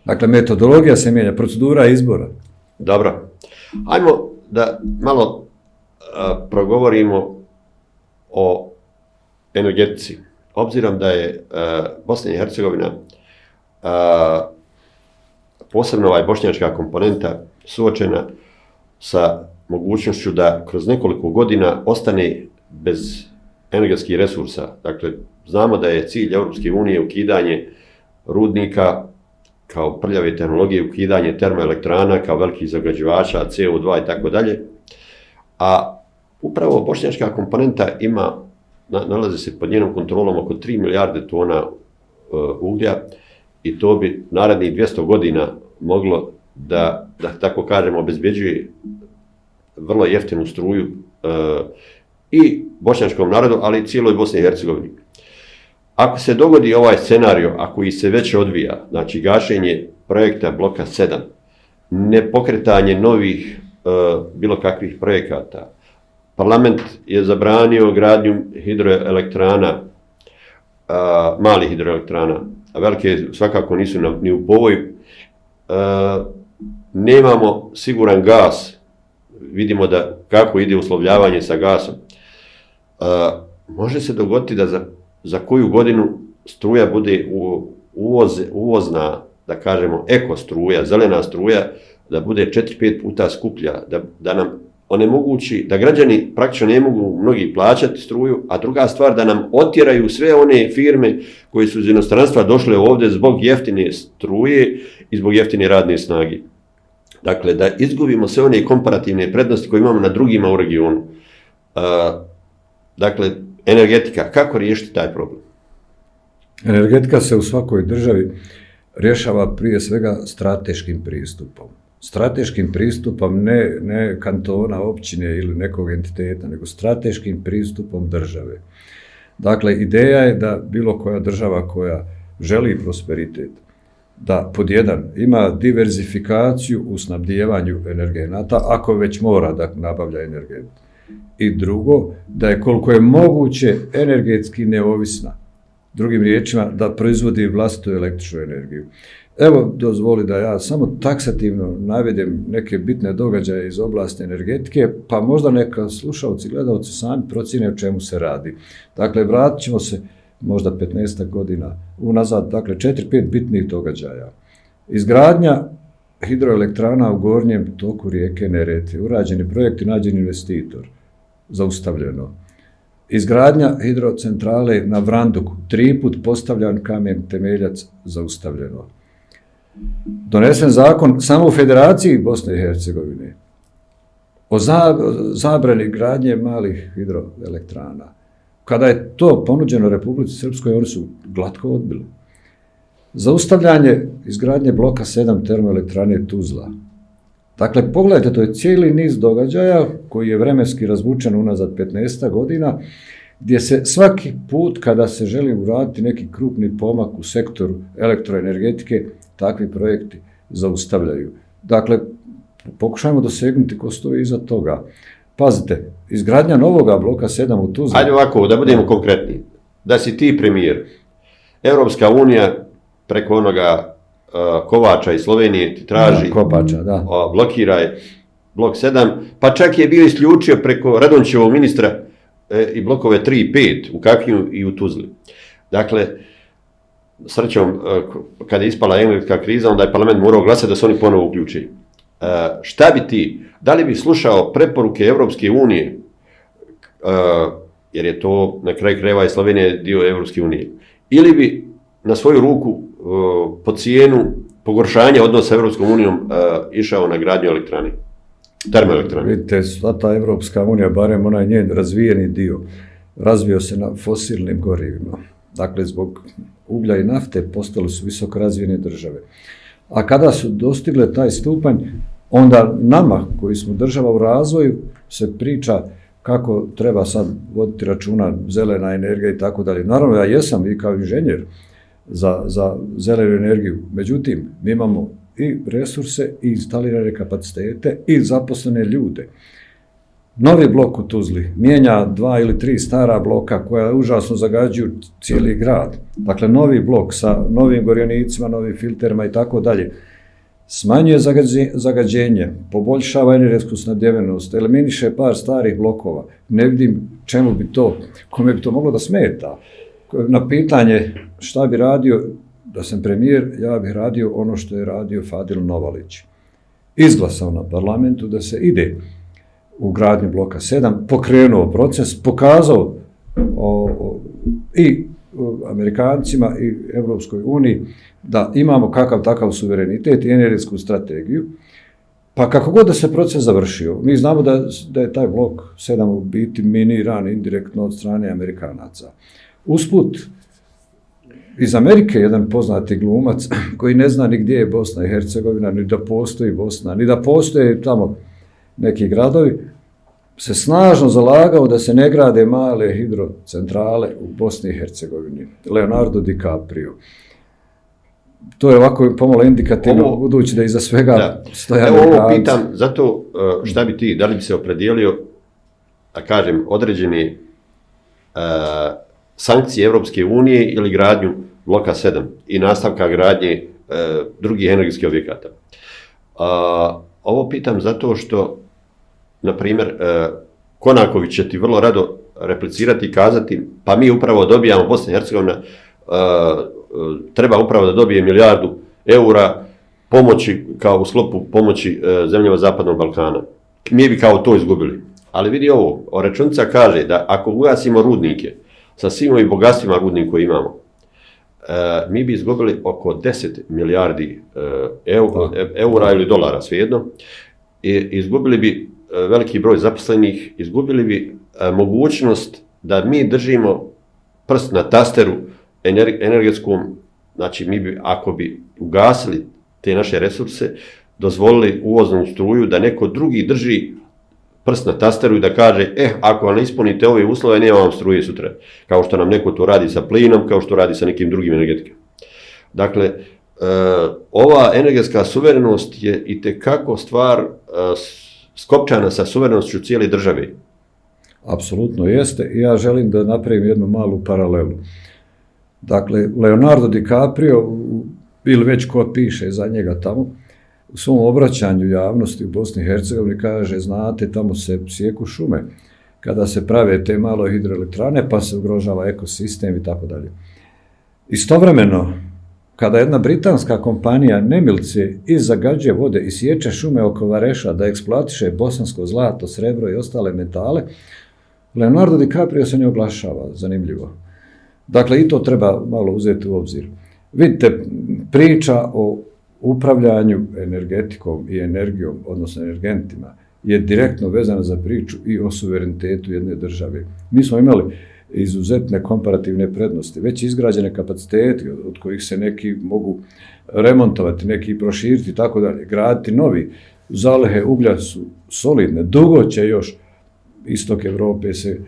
Dakle, metodologija se mijenja, procedura izbora. Dobro. Ajmo da malo progovorimo o energetici. Obzirom da je Bosna i Hercegovina, posebno bošnjačka komponenta, suočena sa mogućnošću da kroz nekoliko godina ostane bez energetskih resursa. Dakle, znamo da je cilj Europske unije ukidanje rudnika kao prljave tehnologije, ukidanje termoelektrana kao velikih zagađivača, CO2 i tako dalje. A upravo bošnjačka komponenta nalazi se pod njenom kontrolom oko 3 milijarde tona uglja i to bi narednih 200 godina moglo da tako kažemo, obezbeđuje vrlo jeftinu struju i bošnjačkom narodu, ali i cijeloj Bosni i Hercegovini. Ako se dogodi ovaj scenario, ako i se već odvija, znači gašenje projekta bloka 7, nepokretanje novih bilo kakvih projekata, parlament je zabranio gradnju hidroelektrana, malih hidroelektrana, a velike svakako nisu ni u povoju, nemamo siguran gas, vidimo da kako ide uslovljavanje sa gasom, može se dogoditi da za koju godinu struja bude uvozna, da kažemo, eko struja, zelena struja, da bude 4-5 puta skuplja, da nam onemogući, da građani praktično ne mogu mnogi plaćati struju, a druga stvar da nam otjeraju sve one firme koje su iz inostranstva došle ovdje zbog jeftine struje i zbog jeftine radne snage. Dakle, da izgubimo sve one komparativne prednosti koje imamo na drugima u regionu. Dakle, energetika, kako riješiti taj problem? Energetika se u svakoj državi rješava prije svega strateškim pristupom. Strateškim pristupom ne kantona, općine ili nekog entiteta, nego strateškim pristupom države. Dakle, ideja je da bilo koja država koja želi prosperitet, da pod jedan ima diverzifikaciju u snabdijevanju energenata, ako već mora da nabavlja energent. I drugo, da je koliko je moguće energetski neovisna. Drugim riječima, da proizvodi vlastitu električnu energiju. Evo, dozvoli da ja samo taksativno navedem neke bitne događaje iz oblasti energetike, pa možda neka slušalci, gledalci sami procjene o čemu se radi. Dakle, vratit ćemo se možda 15 godina unazad, dakle 4-5 bitnih događaja. Izgradnja hidroelektrana u gornjem toku rijeke Neretve, urađeni projekt i nađen investitor, zaustavljeno. Izgradnja hidrocentrale na Vranduku, 3 put postavljan kamen temeljac, zaustavljeno. donesen zakon samo u Federaciji Bosne i Hercegovine o zabrani gradnje malih hidroelektrana. Kada je to ponuđeno Republici Srpskoj, oni su glatko odbili. Zaustavljanje izgradnje bloka 7 termoelektrane Tuzla. Dakle, pogledajte, to je cijeli niz događaja koji je vremenski razvučen unazad 15 godina, gdje se svaki put kada se želi uraditi neki krupni pomak u sektoru elektroenergetike, takvi projekti zaustavljaju. Dakle, pokušajmo dosegnuti ko stoji iza toga. Pazite, izgradnja novoga bloka 7 u Tuzli. Ajde ovako, da budemo konkretni. Da si ti premijer, Europska unija preko onoga Kovača iz Slovenije ti traži, Kopača, da. Blokiraj blok 7, pa čak je bio isključio preko Radonjićevog ministra i blokove 3 i 5 u Kaknju i u Tuzli. Dakle, srećom, kada je ispala energetska kriza, onda je parlament morao glasati da se oni ponovo uključi. Šta bi ti, da li bi slušao preporuke Europske unije, jer je to na kraju krajeva i Slovenija dio Europske unije, ili bi na svoju ruku po cijenu pogoršanja odnosa sa Europskom unijom išao na gradnju elektrane, termoelektrane? Vidite, sva ta Europska unija, barem onaj njen razvijeni dio, razvio se na fosilnim gorivima. Dakle, zbog uglja i nafte postali su visoko razvijene države. A kada su dostigle taj stupanj, onda nama, koji smo država u razvoju, se priča kako treba sad voditi računa zelena energija i tako dalje. Naravno, ja jesam i kao inženjer za zelenu energiju. Međutim, mi imamo i resurse, i instalirane kapacitete, i zaposlene ljude. Novi blok u Tuzli mijenja 2 ili 3 stara bloka koja užasno zagađuju cijeli grad. Dakle, novi blok sa novim gorjanicima, novim filterima i tako dalje. Smanjuje zagađenje, poboljšava energetsku snabdevenost, eliminiše par starih blokova. Ne vidim čemu bi to, kome bi to moglo da smeta. Na pitanje šta bi radio, da sam premijer, ja bih radio ono što je radio Fadil Novalić. Izglasao na parlamentu da se ide u gradnju bloka 7, pokrenuo proces, pokazao i Amerikancima i Europskoj uniji da imamo kakav takav suverenitet i energetsku strategiju, pa kako god da se proces završio, mi znamo da je taj blok 7 u biti miniran indirektno od strane Amerikanaca. Usput, iz Amerike jedan poznati glumac koji ne zna ni gdje je Bosna i Hercegovina, ni da postoji Bosna, ni da postoje tamo neki gradovi, se snažno zalagao da se ne grade male hidrocentrale u Bosni i Hercegovini. Leonardo DiCaprio. To je ovako pomalo indikativno, budući da iza svega stoja Amerikanci. Ovo pitam zato šta bi ti, da li bi se opredijelio, da kažem, određene sankcije Europske unije ili gradnju bloka 7 i nastavka gradnje drugih energetskih objekata. Ovo pitam zato što, na primjer, Konaković će ti vrlo rado replicirati i kazati, pa mi upravo dobijamo, Bosna i Hercegovina treba upravo da dobije €1 milijardu pomoći, kao u sklopu pomoći zemljama Zapadnog Balkana. Mi bi kao to izgubili. Ali vidi ovo, računica kaže da ako ugasimo rudnike sa svim ovim bogatstvima rudnim koje imamo, mi bi izgubili oko 10 milijardi eura ili dolara, svejedno, i izgubili bi veliki broj zaposlenih, izgubili bi mogućnost da mi držimo prst na tasteru energetskom, znači mi bi, ako bi ugasili te naše resurse, dozvolili uvoznu struju da neko drugi drži prst na tasteru i da kaže, ako vam ne ispunite ove uslove, nema vam struje sutra. Kao što nam neko to radi sa plinom, kao što radi sa nekim drugim energetikama. Dakle, ova energetska suverenost je itekako stvar skopčana sa suverenošću cijele države. Apsolutno jeste i ja želim da napravim jednu malu paralelu. Dakle, Leonardo DiCaprio, ili već ko piše za njega tamo, u svom obraćanju javnosti u Bosni i Hercegovini kaže, znate, tamo se sjeku šume kada se prave te malo hidroelektrane, pa se ugrožava ekosistem i tako dalje. Istovremeno, kada jedna britanska kompanija nemilce i zagađuje vode i sječe šume oko Vareša da eksploatiše bosansko zlato, srebro i ostale metale, Leonardo DiCaprio se ne oglašava, zanimljivo. Dakle, i to treba malo uzeti u obzir. Vidite, priča o upravljanju energetikom i energijom, odnosno energentima, je direktno vezana za priču i o suverenitetu jedne države. Mi smo imali izuzetne komparativne prednosti, već izgrađene kapacitete od kojih se neki mogu remontovati, neki proširiti i tako dalje, graditi novi. Zalihe uglja su solidne, dugo će još istok Evrope se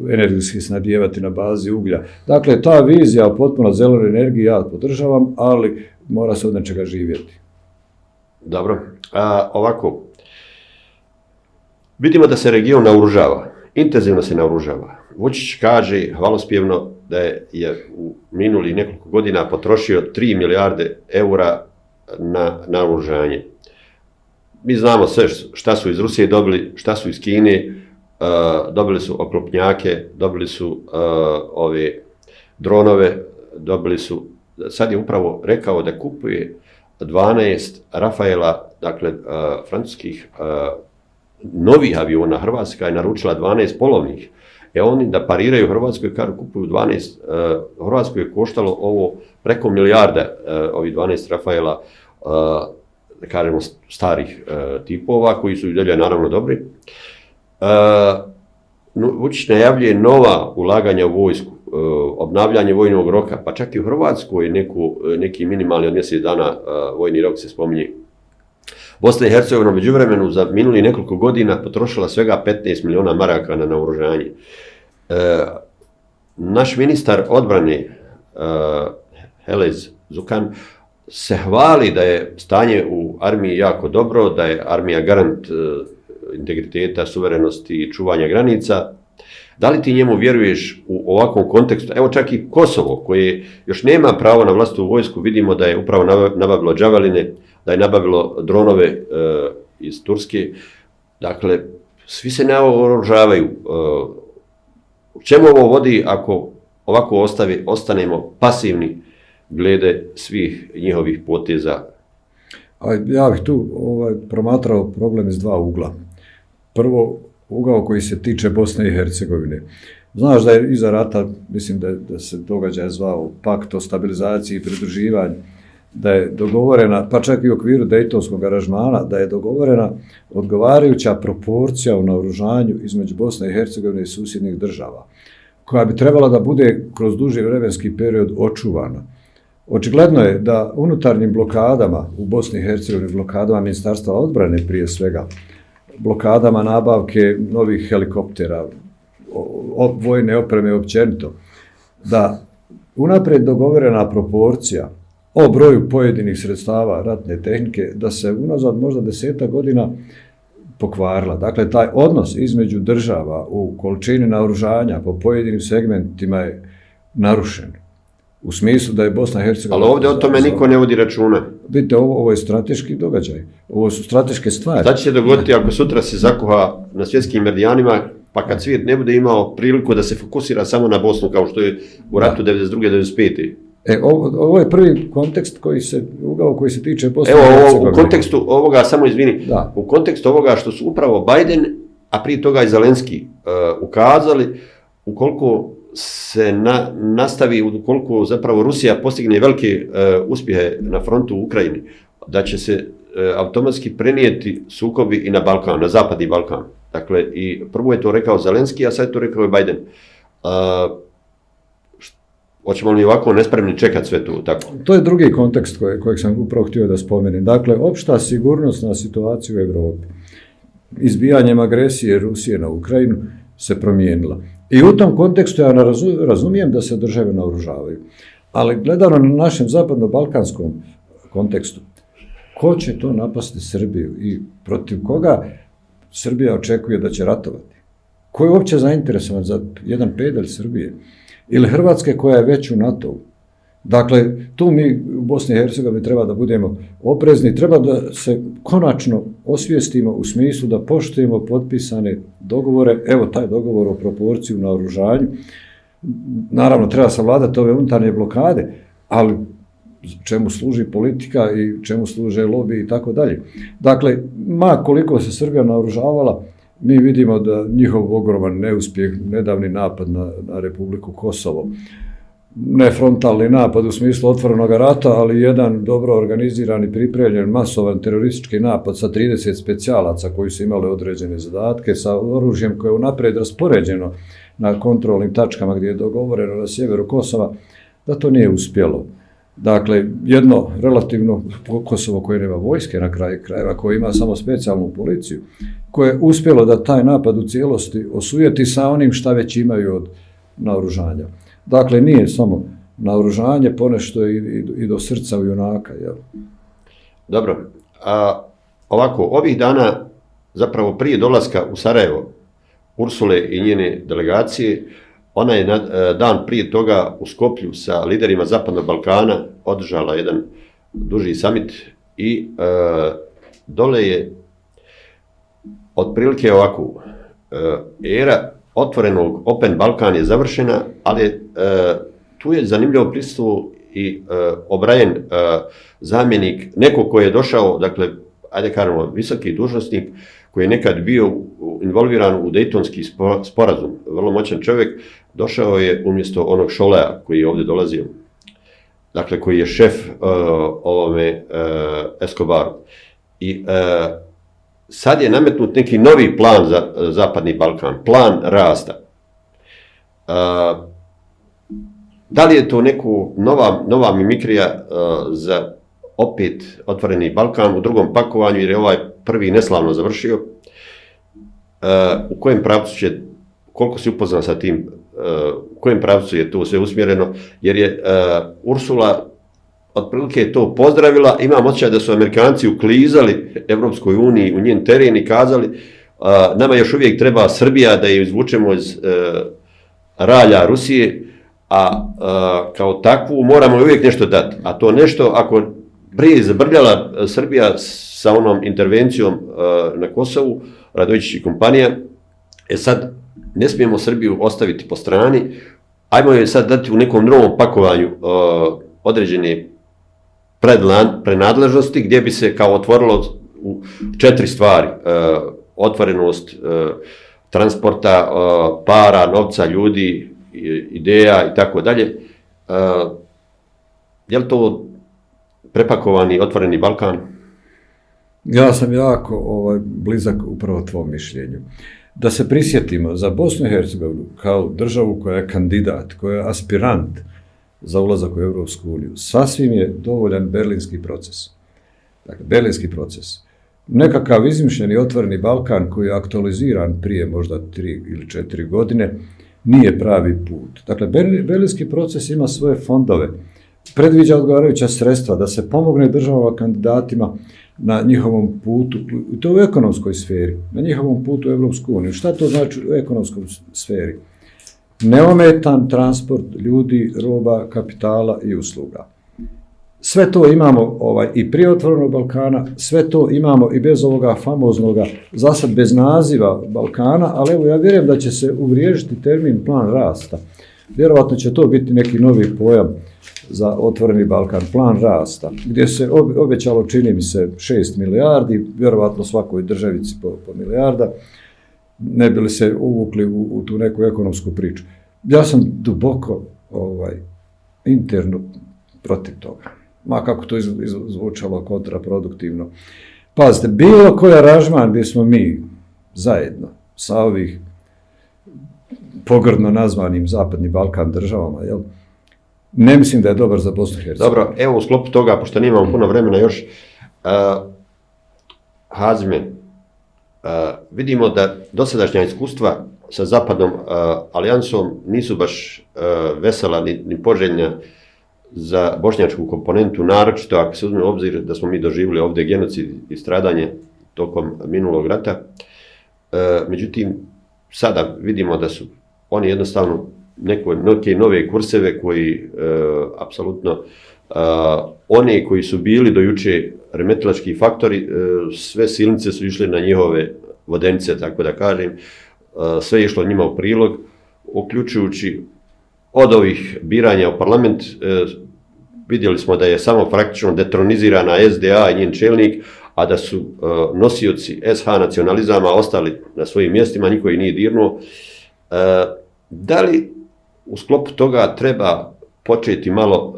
energetski snabdijevati na bazi uglja. Dakle, ta vizija o potpuno zelenoj energiji ja podržavam, ali mora se od nečega živjeti. Dobro. Ovako, vidimo da se region naoružava, intenzivno se naoružava. Vučić kaže hvalospjevno da je u minuli nekoliko godina potrošio 3 milijarde eura na naoružanje. Mi znamo sve šta su iz Rusije dobili, šta su iz Kine, dobili su oklopnjake, dobili su ove dronove, dobili su, sad je upravo rekao da kupuje 12 Rafaela, dakle francuskih novih aviona. Hrvatska je naručila 12 polovnih. Oni da pariraju Hrvatskoj, kad kupuju 12, Hrvatskoj je koštalo ovo preko milijarda, ovih 12 Rafaela, da kažemo starih tipova, koji su i dalje naravno dobri. Vučić najavljuje nova ulaganja u vojsku, obnavljanje vojnog roka, pa čak i u Hrvatskoj neki minimalni od mjesec dana vojni rok se spominje. Bosna i Hercegovina u međuvremenu za minuli nekoliko godina potrošila svega 15 miliona maraka na naoružanje. Naš ministar odbrane Helez Zukan se hvali da je stanje u armiji jako dobro, da je armija garant integriteta, suverenosti i čuvanja granica. Da li ti njemu vjeruješ u ovakvom kontekstu? Evo čak i Kosovo, koje još nema pravo na vlastitu vojsku, vidimo da je upravo nabavilo džavaline, da je nabavilo dronove iz Turske. Dakle, svi se naoružavaju. Čemu ovo vodi ako ovako ostanemo pasivni glede svih njihovih poteza? Ja bih tu promatrao problem iz dva ugla. Prvo, ugao koji se tiče Bosne i Hercegovine. Znaš da je iza rata, mislim da se događaj zvao Pakt o stabilizaciji i pridruživanju, da je dogovorena, pa čak i u okviru Dejtonskog aranžmana, da je dogovorena odgovarajuća proporcija u naoružanju između Bosne i Hercegovine i susjednih država, koja bi trebala da bude kroz duži vremenski period očuvana. Očigledno je da unutarnjim blokadama u Bosni i Hercegovini, blokadama Ministarstva odbrane prije svega, blokadama nabavke novih helikoptera, vojne opreme općenito, da unaprijed dogovorena proporcija o broju pojedinih sredstava ratne tehnike, da se unazad možda 10 godina pokvarila. Dakle, taj odnos između država u količini naoružanja po pojedinim segmentima je narušen. U smislu da je Bosna i Hercegovina... Ali ovdje o tome niko ne vodi računa. Vidite, ovo je strateški događaj. Ovo su strateške stvari. Šta će se dogoditi ako sutra se zakuha na svjetskim meridijanima, pa kad svijet ne bude imao priliku da se fokusira samo na Bosnu, kao što je u ratu 92. 95. Ovo je prvi kontekst ugao koji se tiče Bosne i Hercegovine. U kontekstu ovoga, samo izvini, u kontekstu ovoga što su upravo Biden, a prije toga i Zelenski ukazali, ukoliko se nastavi, ukoliko zapravo Rusija postigne velike uspjehe na frontu u Ukrajini, da će se automatski prenijeti sukobi i na Balkan, na zapadni Balkan. Dakle, i prvo je to rekao Zelenski, a sad je to rekao i Biden. Hoćemo li ovako nespremni čekati sve to tako? To je drugi kontekst kojeg sam upravo htio da spomenem. Dakle, opšta sigurnosna situacija u Evropi, izbijanjem agresije Rusije na Ukrajinu se promijenila. I u tom kontekstu ja razumijem da se države naoružavaju. Ali gledano na našem zapadno-balkanskom kontekstu, ko će to napasti Srbiju i protiv koga Srbija očekuje da će ratovati? Ko je uopće zainteresovan za jedan pedalj Srbije? Ili Hrvatske koja je već u NATO-u? Dakle, tu mi u Bosni i Hercegovini treba da budemo oprezni, treba da se konačno osvijestimo u smislu da poštujemo potpisane dogovore, evo taj dogovor o proporciji u naoružanju. Naravno, treba savladati ove unutarnje blokade, ali čemu služi politika i čemu služe lobby i tako dalje. Dakle, koliko se Srbija naoružavala, mi vidimo da njihov ogroman neuspjeh, nedavni napad na Republiku Kosovo, ne frontalni napad u smislu otvorenog rata, ali jedan dobro organiziran i pripremljen masovan teroristički napad sa 30 specijalaca koji su imali određene zadatke, sa oružjem koje je unaprijed raspoređeno na kontrolnim tačkama gdje je dogovoreno na sjeveru Kosova, da to nije uspjelo. Dakle, jedno relativno Kosovo koje nema vojske na kraju krajeva, koje ima samo specijalnu policiju, koje je uspjelo da taj napad u cijelosti osujeti sa onim šta već imaju od naoružanja. Dakle, nije samo naoružanje, ponešto i do srca u junaka. Jel? Dobro, ovako, ovih dana, zapravo prije dolaska u Sarajevo, Ursule i njene delegacije, ona je dan prije toga u Skoplju sa liderima Zapadnog Balkana održala jedan duži summit i dole je otprilike ovako, era otvorenog Open Balkan je završena, ali tu je zanimljivo prisustvo i O'Brien, zamjenik, neko koji je došao, dakle, ajde kažemo, visoki dužnosnik, koji je nekad bio involviran u Dejtonski sporazum, vrlo moćan čovjek, došao je umjesto onog Šolea koji je ovdje dolazio, dakle koji je šef ovome Escobaru. I sad je nametnut neki novi plan za Zapadni Balkan, plan rasta. Da li je to neku nova mimikrija za opet otvoreni Balkan u drugom pakovanju, jer je ovaj prvi neslavno završio? U kojem pravcu će, koliko si upoznan sa tim, u kojem pravcu je to sve usmjereno, jer je Ursula otprilike to pozdravila, imam osjećaj da su Amerikanci uklizali Evropskoj uniji u njen teren i kazali nama još uvijek treba Srbija da je izvučemo iz ralja Rusije, a kao takvu moramo uvijek nešto dati. A to nešto, ako prije zabrljala Srbija sa onom intervencijom na Kosovu, Radojičić i kompanija, sad ne smijemo Srbiju ostaviti po strani, ajmo joj sad dati u nekom novom pakovanju određene prenadležnosti gdje bi se kao otvorilo u 4 stvari. Otvorenost transporta, para, novca, ljudi, ideja i tako dalje. Je li to prepakovani otvoreni Balkan? Ja sam jako blizak upravo tvom mišljenju. Da se prisjetimo za Bosnu i Hercegovinu kao državu koja je kandidat, koja je aspirant za ulazak u Europsku uniju, sasvim je dovoljan berlinski proces. Dakle, berlinski proces. Nekakav izmišljeni otvoreni Balkan koji je aktualiziran prije možda 3 ili 4 godine nije pravi put. Dakle, berlinski proces ima svoje fondove, predviđa odgovarajuća sredstva da se pomogne državama kandidatima na njihovom putu, i to u ekonomskoj sferi, na njihovom putu u Europsku uniju. Šta to znači u ekonomskoj sferi? Neometan transport ljudi, roba, kapitala i usluga. Sve to imamo i prije otvorenog Balkana, sve to imamo i bez ovoga famoznoga, zasad bez naziva Balkana, ali evo ja vjerujem da će se uvriježiti termin plan rasta. Vjerovatno će to biti neki novi pojam za otvoreni Balkan, plan rasta, gdje se obećalo, čini mi se, 6 milijardi, vjerovatno svakoj državici po milijarda, ne bi li se uvukli u tu neku ekonomsku priču. Ja sam duboko interno protiv toga. Ma kako to zvučalo kontraproduktivno. Pazite, bilo koji aranžman gdje smo mi zajedno sa ovih pogrdno nazvanim Zapadni Balkan državama, jel? Ne mislim da je dobar za Bosnu i Hercegovinu. Dobro, evo u sklopu toga, pošto nemamo puno vremena još, Hazime, vidimo da dosadašnja iskustva sa Zapadnom alijansom nisu baš vesela ni poželjna za bošnjačku komponentu, naročito ako se uzme u obzir da smo mi doživjeli ovdje genocid i stradanje tokom minulog rata. Međutim, sada vidimo da su oni jednostavno neke nove kurseve koji apsolutno oni koji su bili do juče remetilački faktori, sve silnice su išle na njihove vodenice, tako da kažem, sve je išlo njima u prilog, uključujući od ovih biranja u parlament. Vidjeli smo da je samo praktično detronizirana SDA i njen čelnik, a da su nosioci SH nacionalizama ostali na svojim mjestima, niko ih nije dirnuo. Da li u sklopu toga treba početi malo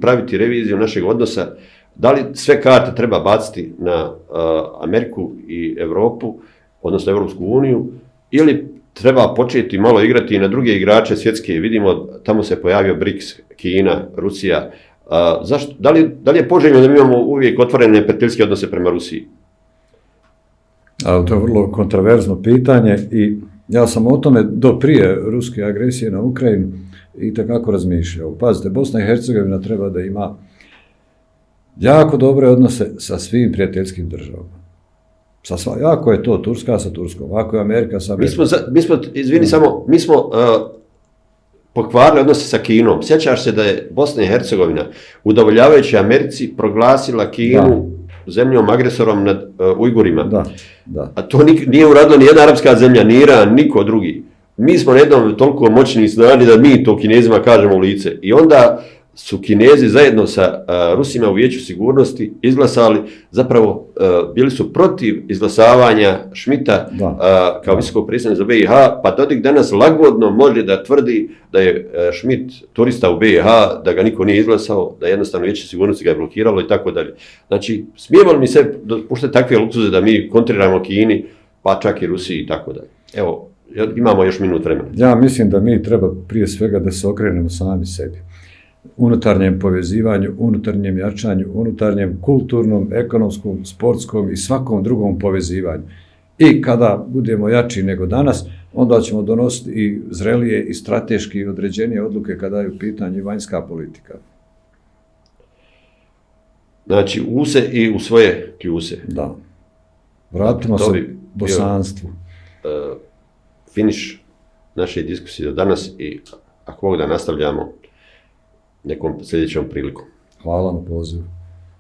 praviti reviziju našeg odnosa, da li sve karte treba baciti na Ameriku i Europu, odnosno Europsku uniju, ili treba početi malo igrati i na druge igrače svjetske. Vidimo, tamo se pojavio BRICS, Kina, Rusija. Zašto? Da li je poželjno da mi imamo uvijek otvorene prijateljske odnose prema Rusiji? To je vrlo kontroverzno pitanje i ja sam o tome do prije ruske agresije na Ukrajinu itekako razmišljao. Pazite, Bosna i Hercegovina treba da ima jako dobre odnose sa svim prijateljskim državama. Ako je to Turska sa Turskom, ako je Amerika sa Amerikom. Mi smo pokvarili odnose sa Kinom. Sjećaš se da je Bosna i Hercegovina, udovoljavajući Americi, proglasila Kinu zemljom agresorom nad Ujgurima. Da. A to nije uradila ni jedna arapska zemlja, ni Iran, niko drugi. Mi smo na jednom toliko moćni i snažni da mi to Kinezima kažemo u lice. I onda su Kinezi zajedno sa Rusima u Vijeću sigurnosti izglasali, zapravo bili su protiv izglasavanja Schmidta kao visokog predstavnika za BiH, pa Dodik danas lagodno može da tvrdi da je Schmidt turista u BiH, da ga niko nije izglasao, da jednostavno Vijeće sigurnosti ga je blokiralo i tako dalje. Znači, smijemo li mi se dopuštati takve luksuze da mi kontriramo Kini, pa čak i Rusiji i tako dalje. Evo, imamo još minut vremena. Ja mislim da mi treba prije svega da se okrenemo sami sebi. Unutarnjem povezivanju, unutarnjem jačanju, unutarnjem kulturnom, ekonomskom, sportskom i svakom drugom povezivanju. I kada budemo jači nego danas, onda ćemo donositi i zrelije i strateški određenije odluke kada je u pitanju vanjska politika. Znači, use i u svoje kljuse. Da. Vratimo se bosanstvu. Finiš naše diskusije do danas i ako Bog da nastavljamo nekom sljedećom prilikom. Hvala na pozivu.